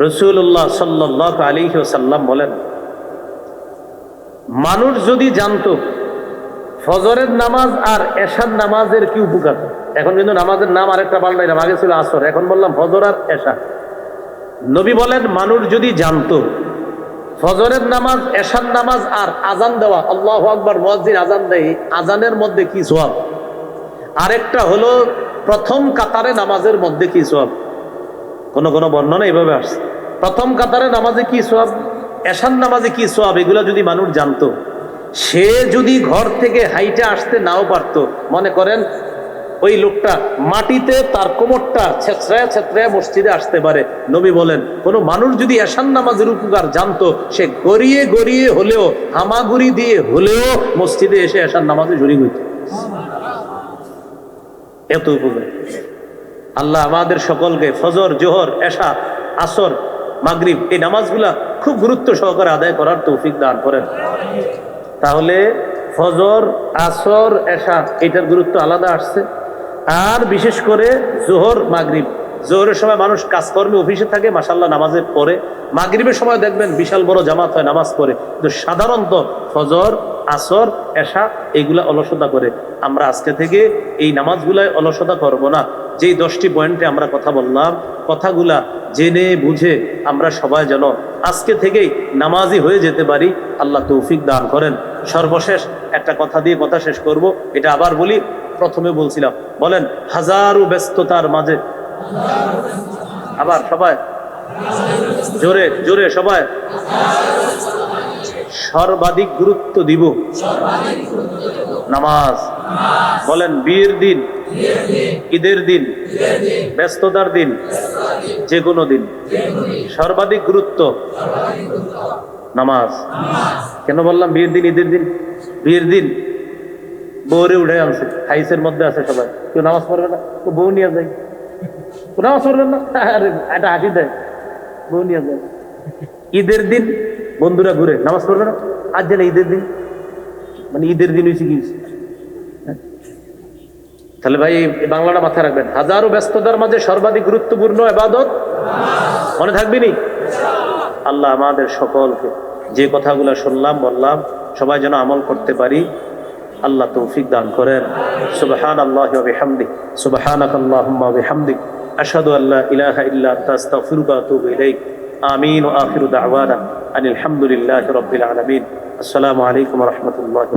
রাসূলুল্লাহ সাল্লাল্লাহু আলাইহি ওয়াসাল্লাম বলেন, মানুষ যদি জানতো ফজরের নামাজ আর এশার নামাজের কি উপকার। এখন কিন্তু নামাজের নাম আরেকটা পাল্টাইলাম, আগে ছিল আসর, এখন বললাম ফজর আর এশা। নবী বলেন মানুষ যদি জানতো ফজরের নামাজ, এশার নামাজ আর আজান দেওয়া, আল্লাহু আকবার মুয়াজ্জিন আজান দেয়, আজানের মধ্যে কি সওয়াব, আরেকটা হলো প্রথম কাতারে নামাজের মধ্যে কি সওয়াব। কোন কোন বর্ণনা এইভাবে আসছে, প্রথম কাতারে নামাজে কি সওয়াব, এশার নামাজে কি সওয়াব, এগুলা যদি মানুষ জানতো, সে যদি ঘর থেকে হাইটে আসতে নাও পারতো, মনে করেন ওই লোকটা মাটিতে তার কোমরটা ছেঁচড়ায় ছেঁচড়ায় মসজিদে আসতে পারে, নবী বলেন কোন মানুষ যদি এশার নামাজের উপকার জানতো, সে গড়িয়ে গড়িয়ে হলেও, হামাগুড়ি দিয়ে হলেও মসজিদে এসে এশার নামাজে শরীক হইত। এত উপকার। আল্লাহ আমাদের সকলকে ফজর, জোহর, এশা, আসর, মাগরিব এই নামাজগুলা খুব গুরুত্ব সহকারে আদায় করার তৌফিক দান করেন। তাহলে ফজর, আসর, এশা এটার গুরুত্ব আলাদা আসছে। আর বিশেষ করে জোহর, মাগরিব, জোহরের সময় মানুষ কাজকর্মে অফিসে থাকে, মাশাআল্লাহ নামাজে পড়ে। মাগরিবের সময় দেখবেন বিশাল বড় জামাত হয়, নামাজ পড়ে। কিন্তু সাধারণত ফজর, আসর, এশা এইগুলা অলসতা করে। আমরা আজকে থেকে এই নামাজগুলায় অলসতা করব না। যেই 10টি পয়েন্টে আমরা কথা বললাম, কথাগুলা জেনে বুঝে আমরা সবাই যেন আজকে থেকেই নামাজি হয়ে যেতে পারি, আল্লাহ তৌফিক দান করেন। সর্বশেষ একটা কথা দিয়ে কথা শেষ করব, এটা আবার বলি, প্রথমে বলছিলাম, বলেন হাজারো ব্যস্ততার মাঝে, আবার সবাই জোরে জোরে সবাই, সর্বাধিক গুরুত্ব দিব নামাজ। বলেন বিয়ের দিন, ঈদের দিন, ব্যস্ততার দিন, যে কোনো দিন সর্বাধিক গুরুত্ব নামাজ। কেন বললাম বিয়ের দিন, ঈদের দিন? বিয়ের দিন বউরে উঠে আনছে, হাইসের মধ্যে আছে সবাই, কেউ নামাজ পড়বে না, তো বউ নিয়ে যায়, নামাজ পড়বেন না, একটা হাসি দেয়, বউ নিয়ে যায়। ঈদের দিন বন্ধুরা ঘুরে, নামাজ পড়বে না, আজ যেন ঈদের দিন, মানে ঈদের দিন হয়েছে কি। তাহলে ভাই এই বাংলাটা মাথায় রাখবেন, হাজারো ব্যস্ততার মাঝে সর্বাধিক গুরুত্বপূর্ণ ইবাদত, মনে থাকবে নি? আল্লাহ আমাদের সকলকে যে কথাগুলো শুনলাম বললাম সবাই যেন আমল করতে পারি, আল্লাহ তৌফিক দান করেন। সুবহানাল্লাহি ওয়া বিহামদিহি, সুবহানাকাল্লাহুম্মা ওয়া বিহামদিক, আশহাদু আল্লা ইলাহা ইল্লা আনতা, আস্তাগফিরুকা ওয়া আতুবু ইলাইক। আমিন ওয়া আখিরু দাওয়ানা আনিল হামদুলিল্লাহি রাব্বিল আলামিন। আসসালামু আলাইকুম ওয়া রাহমাতুল্লাহি।